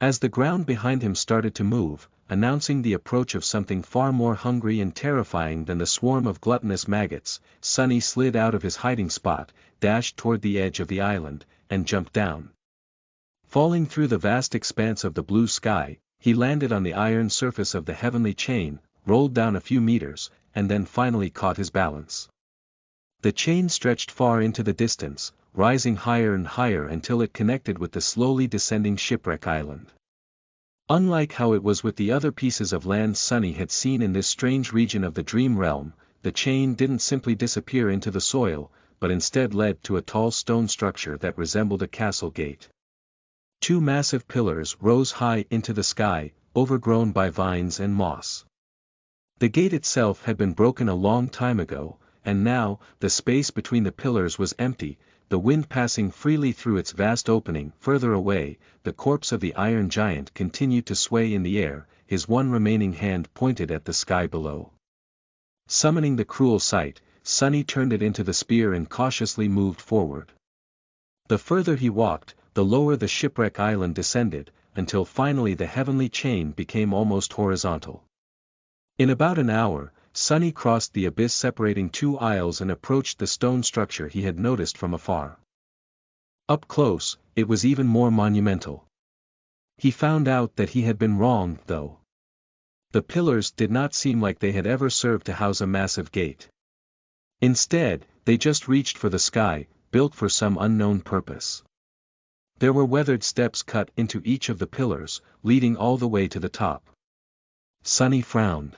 As the ground behind him started to move, announcing the approach of something far more hungry and terrifying than the swarm of gluttonous maggots, Sunny slid out of his hiding spot, dashed toward the edge of the island, and jumped down. Falling through the vast expanse of the blue sky, he landed on the iron surface of the heavenly chain, rolled down a few meters, and then finally caught his balance. The chain stretched far into the distance, rising higher and higher until it connected with the slowly descending Shipwreck Island. Unlike how it was with the other pieces of land Sunny had seen in this strange region of the dream realm, the chain didn't simply disappear into the soil, but instead led to a tall stone structure that resembled a castle gate. Two massive pillars rose high into the sky, overgrown by vines and moss. The gate itself had been broken a long time ago, and now, the space between the pillars was empty, the wind passing freely through its vast opening. Further away, the corpse of the iron giant continued to sway in the air, his one remaining hand pointed at the sky below. Summoning the cruel sight, Sonny turned it into the spear and cautiously moved forward. The further he walked, the lower the shipwreck island descended, until finally the heavenly chain became almost horizontal. In about an hour, Sonny crossed the abyss separating two isles and approached the stone structure he had noticed from afar. Up close, it was even more monumental. He found out that he had been wrong, though. The pillars did not seem like they had ever served to house a massive gate. Instead, they just reached for the sky, built for some unknown purpose. There were weathered steps cut into each of the pillars, leading all the way to the top. Sonny frowned.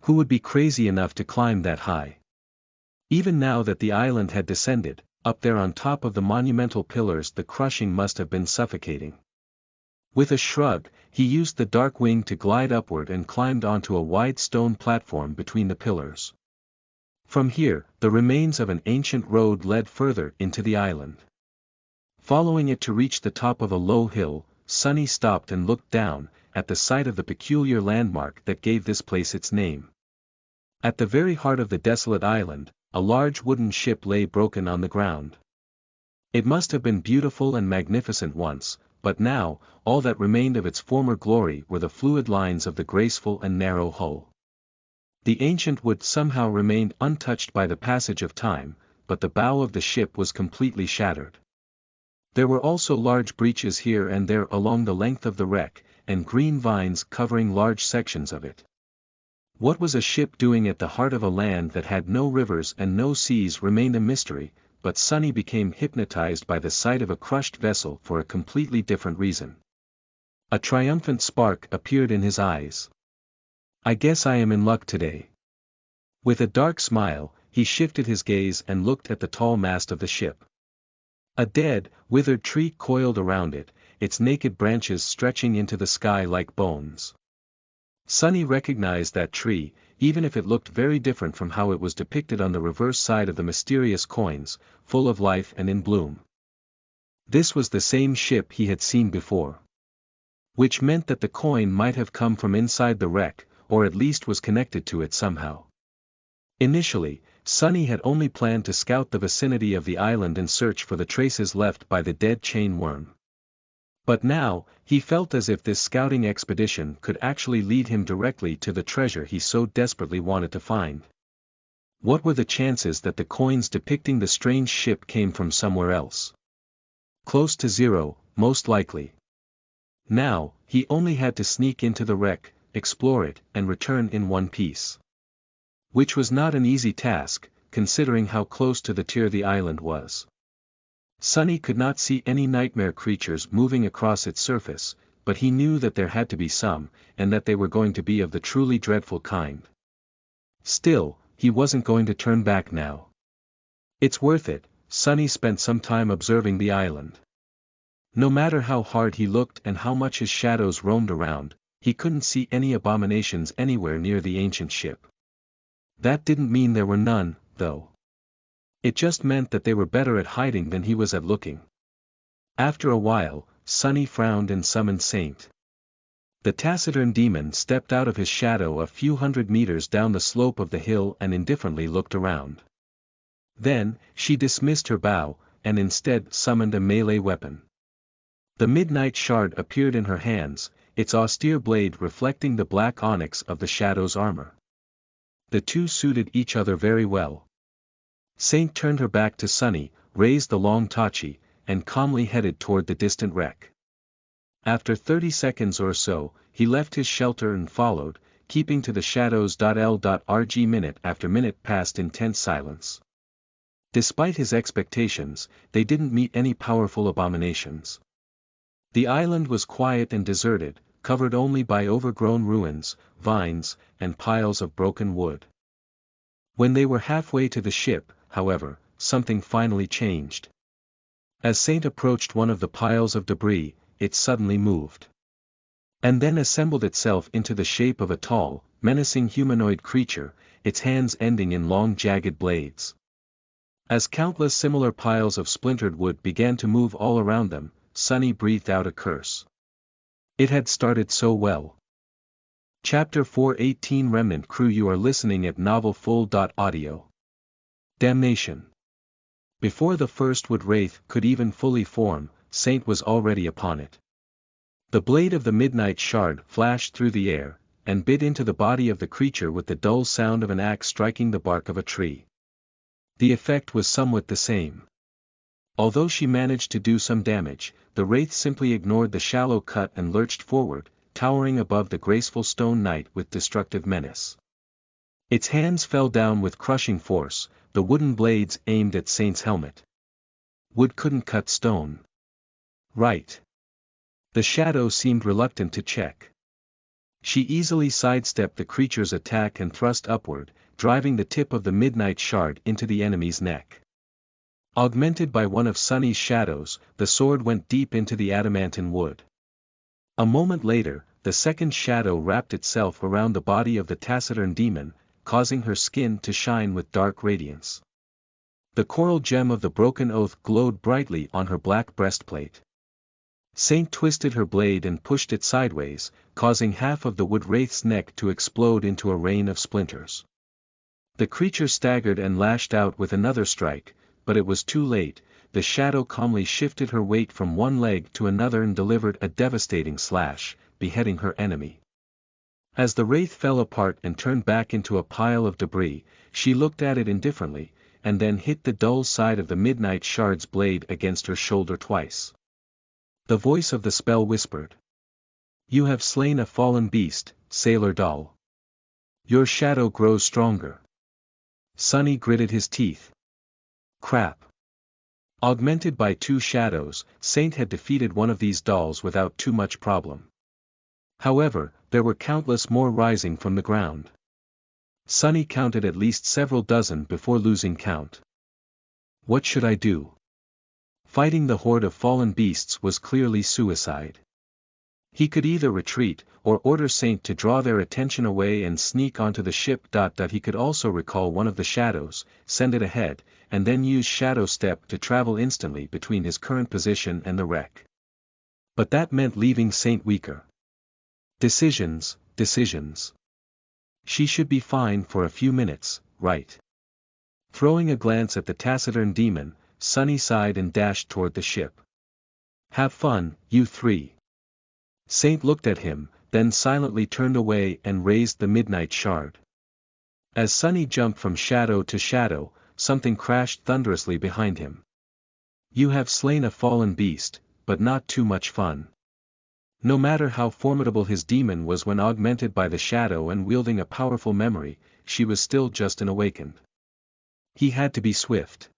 Who would be crazy enough to climb that high? Even now that the island had descended, up there on top of the monumental pillars the crushing must have been suffocating. With a shrug, he used the dark wing to glide upward and climbed onto a wide stone platform between the pillars. From here, the remains of an ancient road led further into the island. Following it to reach the top of a low hill, Sonny stopped and looked down, at the site of the peculiar landmark that gave this place its name. At the very heart of the desolate island, a large wooden ship lay broken on the ground. It must have been beautiful and magnificent once, but now, all that remained of its former glory were the fluid lines of the graceful and narrow hull. The ancient wood somehow remained untouched by the passage of time, but the bow of the ship was completely shattered. There were also large breaches here and there along the length of the wreck, and green vines covering large sections of it. What was a ship doing at the heart of a land that had no rivers and no seas remained a mystery, but Sonny became hypnotized by the sight of a crushed vessel for a completely different reason. A triumphant spark appeared in his eyes. I guess I am in luck today. With a dark smile, he shifted his gaze and looked at the tall mast of the ship. A dead, withered tree coiled around it, its naked branches stretching into the sky like bones. Sonny recognized that tree, even if it looked very different from how it was depicted on the reverse side of the mysterious coins, full of life and in bloom. This was the same ship he had seen before. Which meant that the coin might have come from inside the wreck, or at least was connected to it somehow. Initially, Sonny had only planned to scout the vicinity of the island and search for the traces left by the dead chain worm. But now, he felt as if this scouting expedition could actually lead him directly to the treasure he so desperately wanted to find. What were the chances that the coins depicting the strange ship came from somewhere else? Close to zero, most likely. Now, he only had to sneak into the wreck, explore it, and return in one piece. Which was not an easy task, considering how close to the tier the island was. Sonny could not see any nightmare creatures moving across its surface, but he knew that there had to be some, and that they were going to be of the truly dreadful kind. Still, he wasn't going to turn back now. It's worth it. Sonny spent some time observing the island. No matter how hard he looked and how much his shadows roamed around, he couldn't see any abominations anywhere near the ancient ship. That didn't mean there were none, though. It just meant that they were better at hiding than he was at looking. After a while, Sonny frowned and summoned Saint. The taciturn demon stepped out of his shadow a few hundred meters down the slope of the hill and indifferently looked around. Then, she dismissed her bow, and instead summoned a melee weapon. The midnight shard appeared in her hands, its austere blade reflecting the black onyx of the shadow's armor. The two suited each other very well. Saint turned her back to Sonny, raised the long tachi, and calmly headed toward the distant wreck. After 30 seconds or so, he left his shelter and followed, keeping to the shadows. L.RG minute after minute passed in tense silence. Despite his expectations, they didn't meet any powerful abominations. The island was quiet and deserted, covered only by overgrown ruins, vines, and piles of broken wood. When they were halfway to the ship, however, something finally changed. As Saint approached one of the piles of debris, it suddenly moved. And then assembled itself into the shape of a tall, menacing humanoid creature, its hands ending in long jagged blades. As countless similar piles of splintered wood began to move all around them, Sunny breathed out a curse. It had started so well. Chapter 418 Remnant Crew. You are listening at NovelFull.audio. Damnation. Before the first wood wraith could even fully form, Saint was already upon it. The blade of the midnight shard flashed through the air, and bit into the body of the creature with the dull sound of an axe striking the bark of a tree. The effect was somewhat the same. Although she managed to do some damage, the wraith simply ignored the shallow cut and lurched forward, towering above the graceful stone knight with destructive menace. Its hands fell down with crushing force, the wooden blades aimed at Saint's helmet. Wood couldn't cut stone. Right. The shadow seemed reluctant to check. She easily sidestepped the creature's attack and thrust upward, driving the tip of the midnight shard into the enemy's neck. Augmented by one of Sunny's shadows, the sword went deep into the adamantine wood. A moment later, the second shadow wrapped itself around the body of the taciturn demon, causing her skin to shine with dark radiance. The coral gem of the broken oath glowed brightly on her black breastplate. Saint twisted her blade and pushed it sideways, causing half of the wood wraith's neck to explode into a rain of splinters. The creature staggered and lashed out with another strike, but it was too late. The shadow calmly shifted her weight from one leg to another and delivered a devastating slash, beheading her enemy. As the wraith fell apart and turned back into a pile of debris, she looked at it indifferently, and then hit the dull side of the midnight shard's blade against her shoulder twice. The voice of the spell whispered. You have slain a fallen beast, Sailor Doll. Your shadow grows stronger. Sunny gritted his teeth. Crap. Augmented by two shadows, Saint had defeated one of these dolls without too much problem. However, there were countless more rising from the ground. Sunny counted at least several dozen before losing count. What should I do? Fighting the horde of fallen beasts was clearly suicide. He could either retreat, or order Saint to draw their attention away and sneak onto the ship. He could also recall one of the shadows, send it ahead, and then use Shadow Step to travel instantly between his current position and the wreck. But that meant leaving Saint weaker. Decisions. She should be fine for a few minutes, right? Throwing a glance at the taciturn demon, Sunny sighed and dashed toward the ship. Have fun, you three. Saint looked at him, then silently turned away and raised the midnight shard. As Sunny jumped from shadow to shadow, something crashed thunderously behind him. You have slain a fallen beast, but not too much fun. No matter how formidable his demon was when augmented by the shadow and wielding a powerful memory, she was still just an awakened. He had to be swift.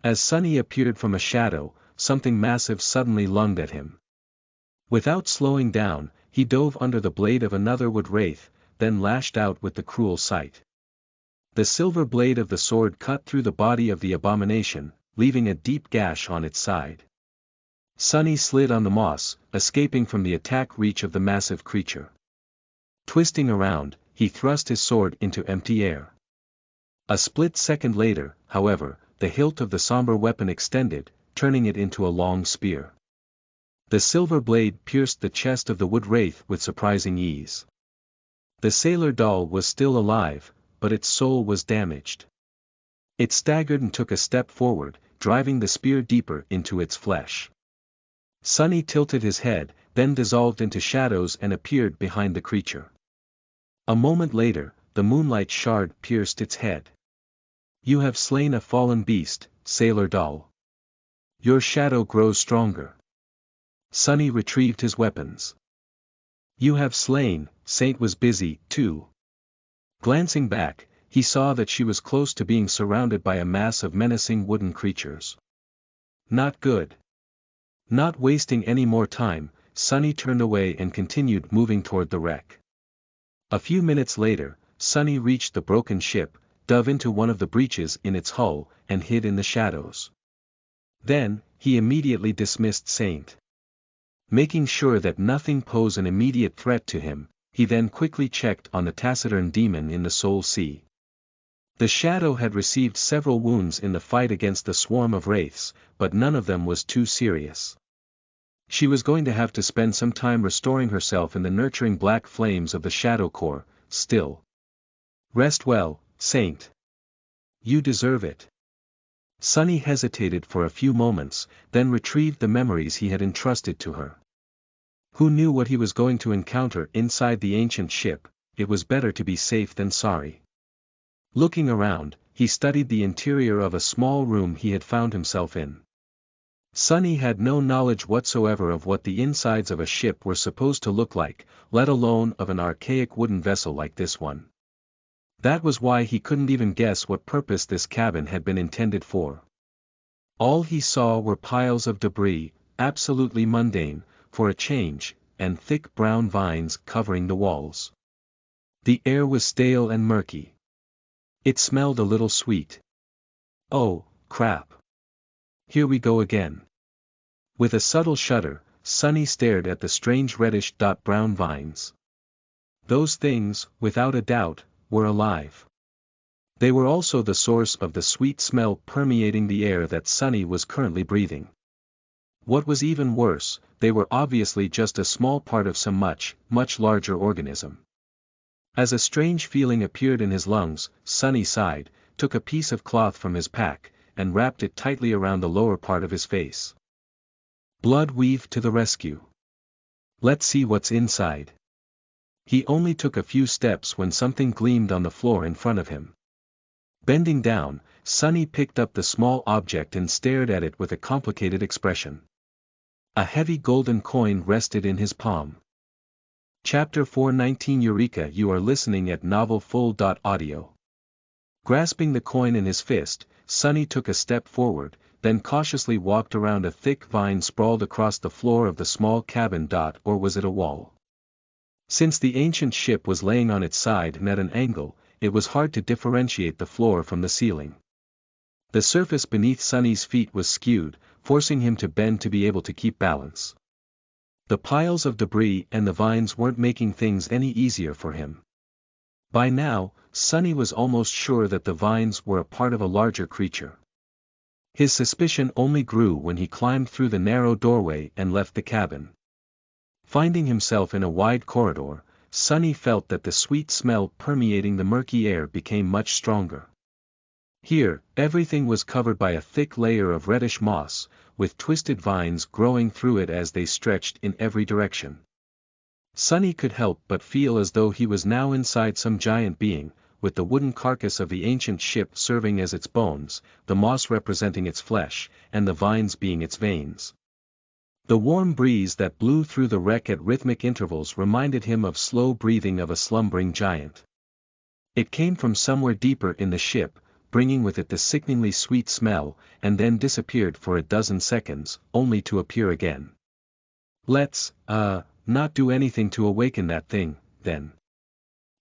As Sunny appeared from a shadow, something massive suddenly lunged at him. Without slowing down, he dove under the blade of another wood wraith, then lashed out with the cruel sight. The silver blade of the sword cut through the body of the abomination, leaving a deep gash on its side. Sunny slid on the moss, escaping from the attack reach of the massive creature. Twisting around, he thrust his sword into empty air. A split second later, however, the hilt of the somber weapon extended, turning it into a long spear. The silver blade pierced the chest of the wood wraith with surprising ease. The Sailor Doll was still alive, but its soul was damaged. It staggered and took a step forward, driving the spear deeper into its flesh. Sunny tilted his head, then dissolved into shadows and appeared behind the creature. A moment later, the moonlight shard pierced its head. You have slain a fallen beast, Sailor Doll. Your shadow grows stronger. Sunny retrieved his weapons. You have slain. Saint was busy, too. Glancing back, he saw that she was close to being surrounded by a mass of menacing wooden creatures. Not good. Not wasting any more time, Sunny turned away and continued moving toward the wreck. A few minutes later, Sunny reached the broken ship. dove into one of the breaches in its hull, and hid in the shadows. Then, he immediately dismissed Saint. Making sure that nothing posed an immediate threat to him, he then quickly checked on the taciturn demon in the Soul Sea. The Shadow had received several wounds in the fight against the swarm of wraiths, but none of them was too serious. She was going to have to spend some time restoring herself in the nurturing black flames of the Shadow Core, still. Rest well, Saint. You deserve it. Sunny hesitated for a few moments, then retrieved the memories he had entrusted to her. Who knew what he was going to encounter inside the ancient ship? It was better to be safe than sorry. Looking around, he studied the interior of a small room he had found himself in. Sunny had no knowledge whatsoever of what the insides of a ship were supposed to look like, let alone of an archaic wooden vessel like this one. That was why he couldn't even guess what purpose this cabin had been intended for. All he saw were piles of debris, absolutely mundane, for a change, and thick brown vines covering the walls. The air was stale and murky. It smelled a little sweet. Oh, crap. Here we go again. With a subtle shudder, Sunny stared at the strange reddish-brown vines. Those things, without a doubt, were alive. They were also the source of the sweet smell permeating the air that Sunny was currently breathing. What was even worse, they were obviously just a small part of some much, much larger organism. As a strange feeling appeared in his lungs, Sunny sighed, took a piece of cloth from his pack, and wrapped it tightly around the lower part of his face. Blood weave to the rescue. Let's see what's inside. He only took a few steps when something gleamed on the floor in front of him. Bending down, Sunny picked up the small object and stared at it with a complicated expression. A heavy golden coin rested in his palm. Chapter 419 Eureka! You are listening at NovelFull.audio. Grasping the coin in his fist, Sunny took a step forward, then cautiously walked around a thick vine sprawled across the floor of the small cabin. Or was it a wall? Since the ancient ship was laying on its side and at an angle, it was hard to differentiate the floor from the ceiling. The surface beneath Sunny's feet was skewed, forcing him to bend to be able to keep balance. The piles of debris and the vines weren't making things any easier for him. By now, Sunny was almost sure that the vines were a part of a larger creature. His suspicion only grew when he climbed through the narrow doorway and left the cabin. Finding himself in a wide corridor, Sunny felt that the sweet smell permeating the murky air became much stronger. Here, everything was covered by a thick layer of reddish moss, with twisted vines growing through it as they stretched in every direction. Sunny could help but feel as though he was now inside some giant being, with the wooden carcass of the ancient ship serving as its bones, the moss representing its flesh, and the vines being its veins. The warm breeze that blew through the wreck at rhythmic intervals reminded him of slow breathing of a slumbering giant. It came from somewhere deeper in the ship, bringing with it the sickeningly sweet smell, and then disappeared for a dozen seconds, only to appear again. Let's, not do anything to awaken that thing, then.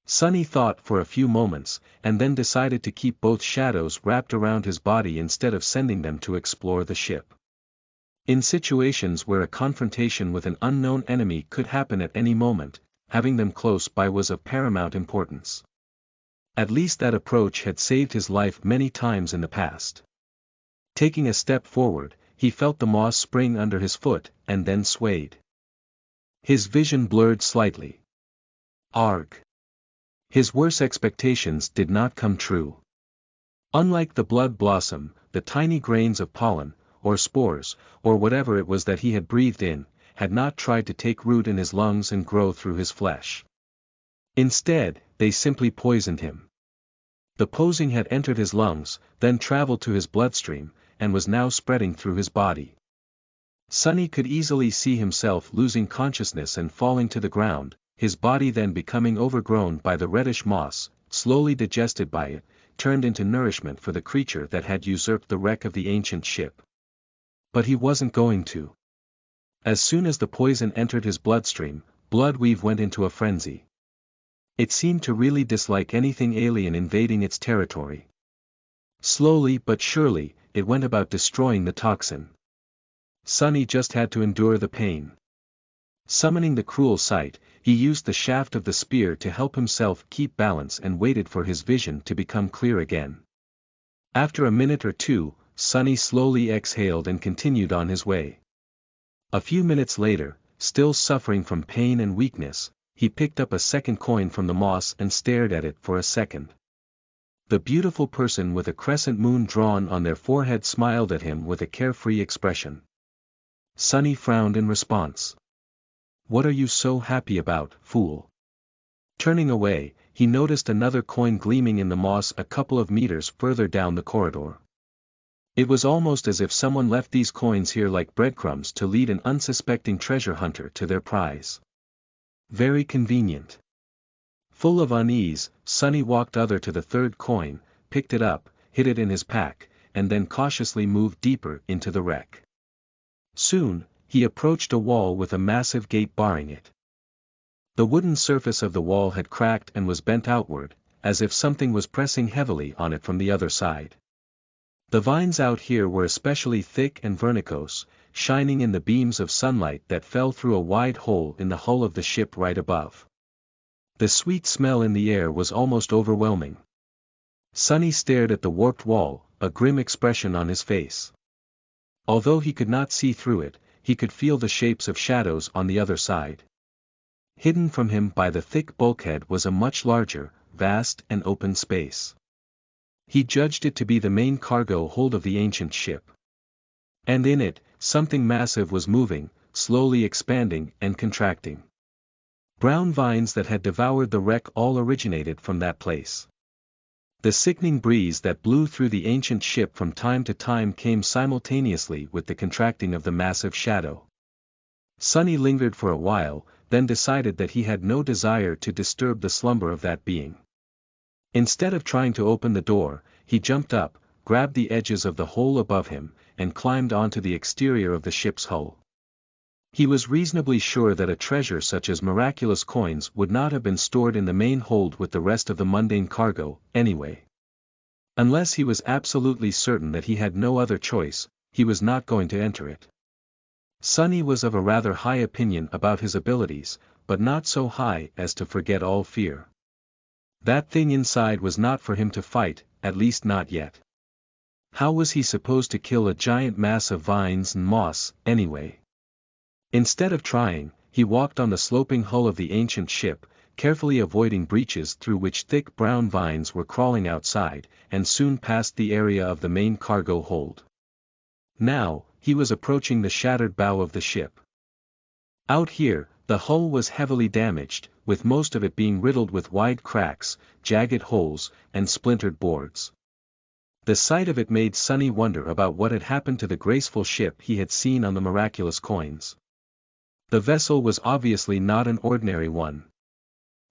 Sunny thought for a few moments, and then decided to keep both shadows wrapped around his body instead of sending them to explore the ship. In situations where a confrontation with an unknown enemy could happen at any moment, having them close by was of paramount importance. At least that approach had saved his life many times in the past. Taking a step forward, he felt the moss spring under his foot, and then swayed. His vision blurred slightly. Arg! His worst expectations did not come true. Unlike the blood blossom, the tiny grains of pollen, or spores, or whatever it was that he had breathed in, had not tried to take root in his lungs and grow through his flesh. Instead, they simply poisoned him. The poison had entered his lungs, then traveled to his bloodstream, and was now spreading through his body. Sunny could easily see himself losing consciousness and falling to the ground, his body then becoming overgrown by the reddish moss, slowly digested by it, turned into nourishment for the creature that had usurped the wreck of the ancient ship. But he wasn't going to. As soon as the poison entered his bloodstream, Bloodweave went into a frenzy. It seemed to really dislike anything alien invading its territory. Slowly but surely, it went about destroying the toxin. Sunny just had to endure the pain. Summoning the cruel sight, he used the shaft of the spear to help himself keep balance and waited for his vision to become clear again. After a minute or two, Sunny slowly exhaled and continued on his way. A few minutes later, still suffering from pain and weakness, he picked up a second coin from the moss and stared at it for a second. The beautiful person with a crescent moon drawn on their forehead smiled at him with a carefree expression. Sunny frowned in response. "What are you so happy about, fool?" Turning away, he noticed another coin gleaming in the moss a couple of meters further down the corridor. It was almost as if someone left these coins here like breadcrumbs to lead an unsuspecting treasure hunter to their prize. Very convenient. Full of unease, Sunny walked over to the third coin, picked it up, hid it in his pack, and then cautiously moved deeper into the wreck. Soon, he approached a wall with a massive gate barring it. The wooden surface of the wall had cracked and was bent outward, as if something was pressing heavily on it from the other side. The vines out here were especially thick and vernicose, shining in the beams of sunlight that fell through a wide hole in the hull of the ship right above. The sweet smell in the air was almost overwhelming. Sunny stared at the warped wall, a grim expression on his face. Although he could not see through it, he could feel the shapes of shadows on the other side. Hidden from him by the thick bulkhead was a much larger, vast and open space. He judged it to be the main cargo hold of the ancient ship. And in it, something massive was moving, slowly expanding and contracting. Brown vines that had devoured the wreck all originated from that place. The sickening breeze that blew through the ancient ship from time to time came simultaneously with the contracting of the massive shadow. Sunny lingered for a while, then decided that he had no desire to disturb the slumber of that being. Instead of trying to open the door, he jumped up, grabbed the edges of the hole above him, and climbed onto the exterior of the ship's hull. He was reasonably sure that a treasure such as miraculous coins would not have been stored in the main hold with the rest of the mundane cargo, anyway. Unless he was absolutely certain that he had no other choice, he was not going to enter it. Sunny was of a rather high opinion about his abilities, but not so high as to forget all fear. That thing inside was not for him to fight, at least not yet. How was he supposed to kill a giant mass of vines and moss, anyway? Instead of trying, he walked on the sloping hull of the ancient ship, carefully avoiding breaches through which thick brown vines were crawling outside, and soon passed the area of the main cargo hold. Now, he was approaching the shattered bow of the ship. Out here, the hull was heavily damaged, with most of it being riddled with wide cracks, jagged holes, and splintered boards. The sight of it made Sunny wonder about what had happened to the graceful ship he had seen on the miraculous coins. The vessel was obviously not an ordinary one.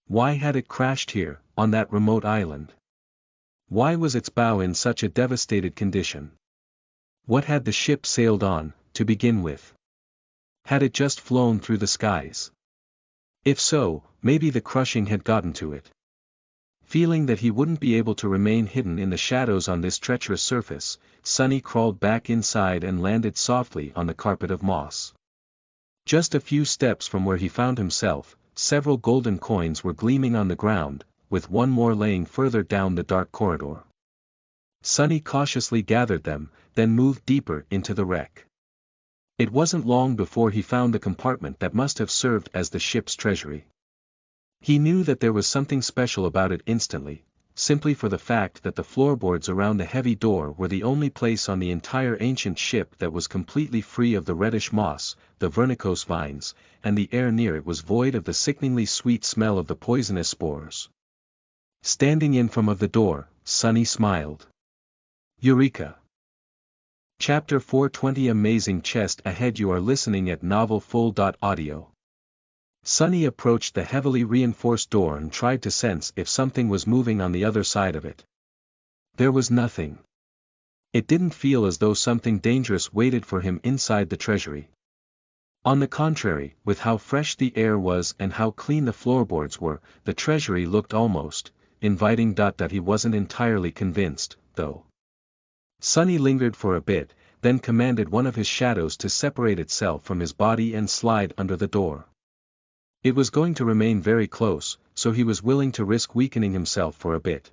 Why had it crashed here, on that remote island? Why was its bow in such a devastated condition? What had the ship sailed on, to begin with? Had it just flown through the skies? If so, maybe the crushing had gotten to it. Feeling that he wouldn't be able to remain hidden in the shadows on this treacherous surface, Sunny crawled back inside and landed softly on the carpet of moss. Just a few steps from where he found himself, several golden coins were gleaming on the ground, with one more laying further down the dark corridor. Sunny cautiously gathered them, then moved deeper into the wreck. It wasn't long before he found the compartment that must have served as the ship's treasury. He knew that there was something special about it instantly, simply for the fact that the floorboards around the heavy door were the only place on the entire ancient ship that was completely free of the reddish moss, the vernicose vines, and the air near it was void of the sickeningly sweet smell of the poisonous spores. Standing in front of the door, Sunny smiled. Eureka! Chapter 420 Amazing Chest Ahead. You are listening at NovelFull.audio. Sunny approached the heavily reinforced door and tried to sense if something was moving on the other side of it. There was nothing. It didn't feel as though something dangerous waited for him inside the treasury. On the contrary, with how fresh the air was and how clean the floorboards were, the treasury looked almost inviting. He wasn't entirely convinced, though. Sonny lingered for a bit, then commanded one of his shadows to separate itself from his body and slide under the door. It was going to remain very close, so he was willing to risk weakening himself for a bit.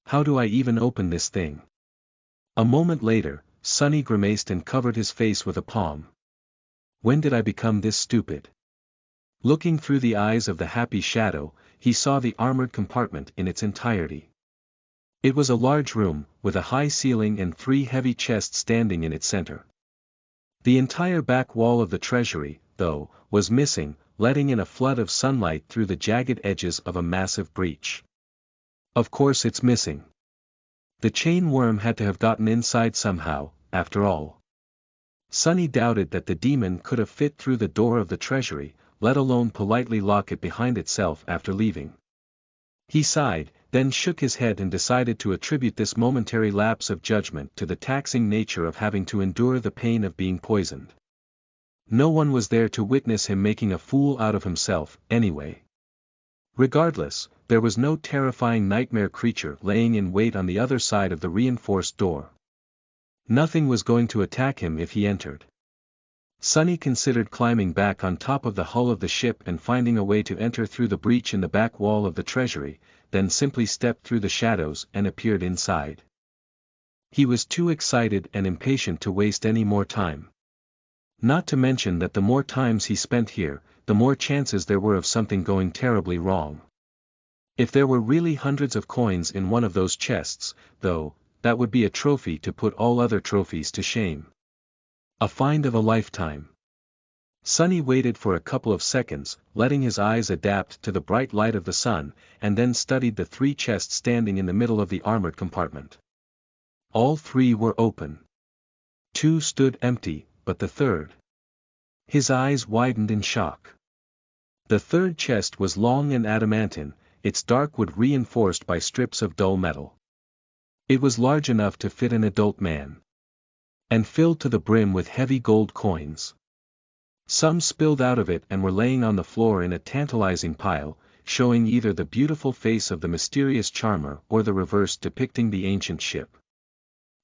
How do I even open this thing? A moment later, Sonny grimaced and covered his face with a palm. When did I become this stupid? Looking through the eyes of the happy shadow, he saw the armored compartment in its entirety. It was a large room, with a high ceiling and 3 heavy chests standing in its center. The entire back wall of the treasury, though, was missing, letting in a flood of sunlight through the jagged edges of a massive breach. Of course it's missing. The chain worm had to have gotten inside somehow, after all. Sonny doubted that the demon could have fit through the door of the treasury, let alone politely lock it behind itself after leaving. He sighed, then shook his head and decided to attribute this momentary lapse of judgment to the taxing nature of having to endure the pain of being poisoned. No one was there to witness him making a fool out of himself, anyway. Regardless, there was no terrifying nightmare creature laying in wait on the other side of the reinforced door. Nothing was going to attack him if he entered. Sonny considered climbing back on top of the hull of the ship and finding a way to enter through the breach in the back wall of the treasury, then simply stepped through the shadows and appeared inside. He was too excited and impatient to waste any more time. Not to mention that the more times he spent here, the more chances there were of something going terribly wrong. If there were really hundreds of coins in one of those chests, though, that would be a trophy to put all other trophies to shame. A find of a lifetime. Sonny waited for a couple of seconds, letting his eyes adapt to the bright light of the sun, and then studied the 3 chests standing in the middle of the armored compartment. All 3 were open. 2 stood empty, but the third. His eyes widened in shock. The third chest was long and adamantine, its dark wood reinforced by strips of dull metal. It was large enough to fit an adult man. And filled to the brim with heavy gold coins. Some spilled out of it and were laying on the floor in a tantalizing pile, showing either the beautiful face of the mysterious charmer or the reverse depicting the ancient ship.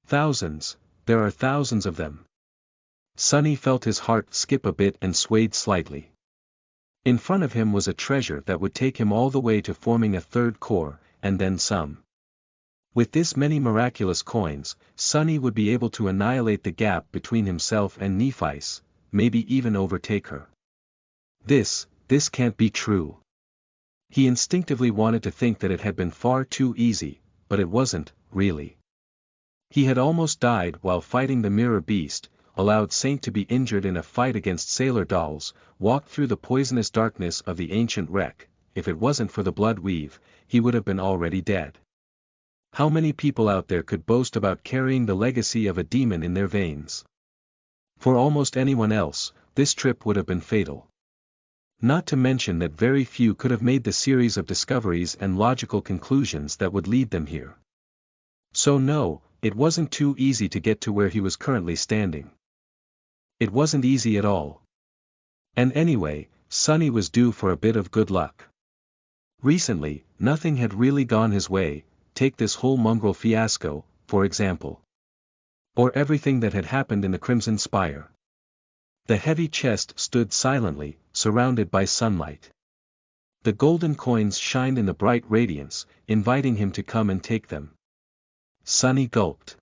Thousands, there are thousands of them. Sonny felt his heart skip a bit and swayed slightly. In front of him was a treasure that would take him all the way to forming a 3rd core, and then some. With this many miraculous coins, Sonny would be able to annihilate the gap between himself and Nephis, maybe even overtake her. This can't be true. He instinctively wanted to think that it had been far too easy, but it wasn't, really. He had almost died while fighting the mirror beast, allowed Saint to be injured in a fight against sailor dolls, walked through the poisonous darkness of the ancient wreck. If it wasn't for the blood weave, he would have been already dead. How many people out there could boast about carrying the legacy of a demon in their veins? For almost anyone else, this trip would have been fatal. Not to mention that very few could have made the series of discoveries and logical conclusions that would lead them here. So no, it wasn't too easy to get to where he was currently standing. It wasn't easy at all. And anyway, Sonny was due for a bit of good luck. Recently, nothing had really gone his way. Take this whole mongrel fiasco, for example. Or everything that had happened in the Crimson Spire. The heavy chest stood silently, surrounded by sunlight. The golden coins shined in the bright radiance, inviting him to come and take them. Sonny gulped.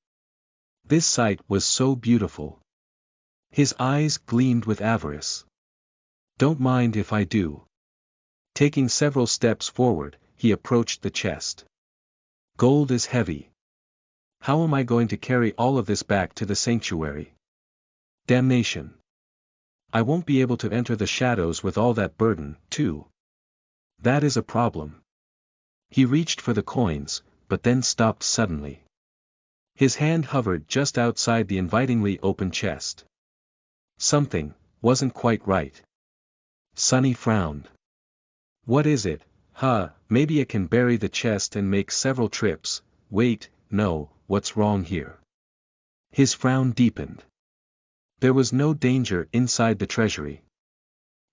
This sight was so beautiful. His eyes gleamed with avarice. Don't mind if I do. Taking several steps forward, he approached the chest. Gold is heavy. How am I going to carry all of this back to the sanctuary? Damnation. I won't be able to enter the shadows with all that burden, too. That is a problem. He reached for the coins, but then stopped suddenly. His hand hovered just outside the invitingly open chest. Something wasn't quite right. Sonny frowned. What is it? Maybe I can bury the chest and make several trips. Wait, no, what's wrong here? His frown deepened. There was no danger inside the treasury.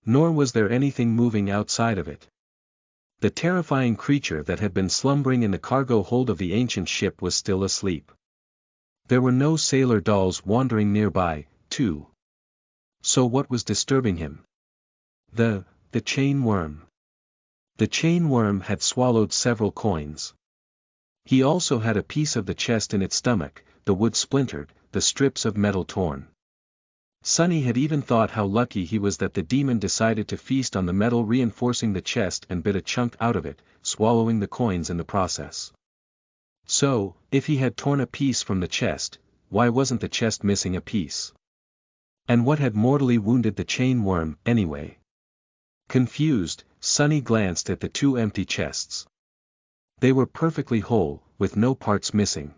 Nor was there anything moving outside of it. The terrifying creature that had been slumbering in the cargo hold of the ancient ship was still asleep. There were no sailor dolls wandering nearby, too. So what was disturbing him? The chain worm. The chain worm had swallowed several coins. He also had a piece of the chest in its stomach, the wood splintered, the strips of metal torn. Sonny had even thought how lucky he was that the demon decided to feast on the metal reinforcing the chest and bit a chunk out of it, swallowing the coins in the process. So, if he had torn a piece from the chest, why wasn't the chest missing a piece? And what had mortally wounded the chain worm, anyway? Confused, Sonny glanced at the two empty chests. They were perfectly whole, with no parts missing.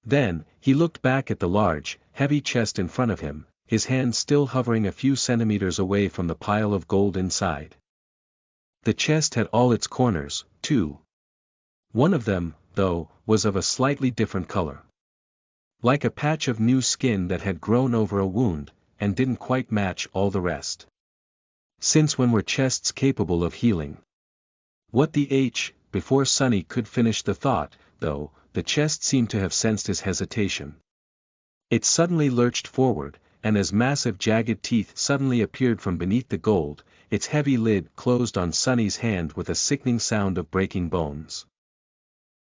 Then, he looked back at the large, heavy chest in front of him, his hand still hovering a few centimeters away from the pile of gold inside. The chest had all its corners, too. One of them, though, was of a slightly different color. Like a patch of new skin that had grown over a wound, and didn't quite match all the rest. Since when were chests capable of healing? What the H? Before Sonny could finish the thought, though, the chest seemed to have sensed his hesitation. It suddenly lurched forward, and as massive jagged teeth suddenly appeared from beneath the gold, its heavy lid closed on Sonny's hand with a sickening sound of breaking bones.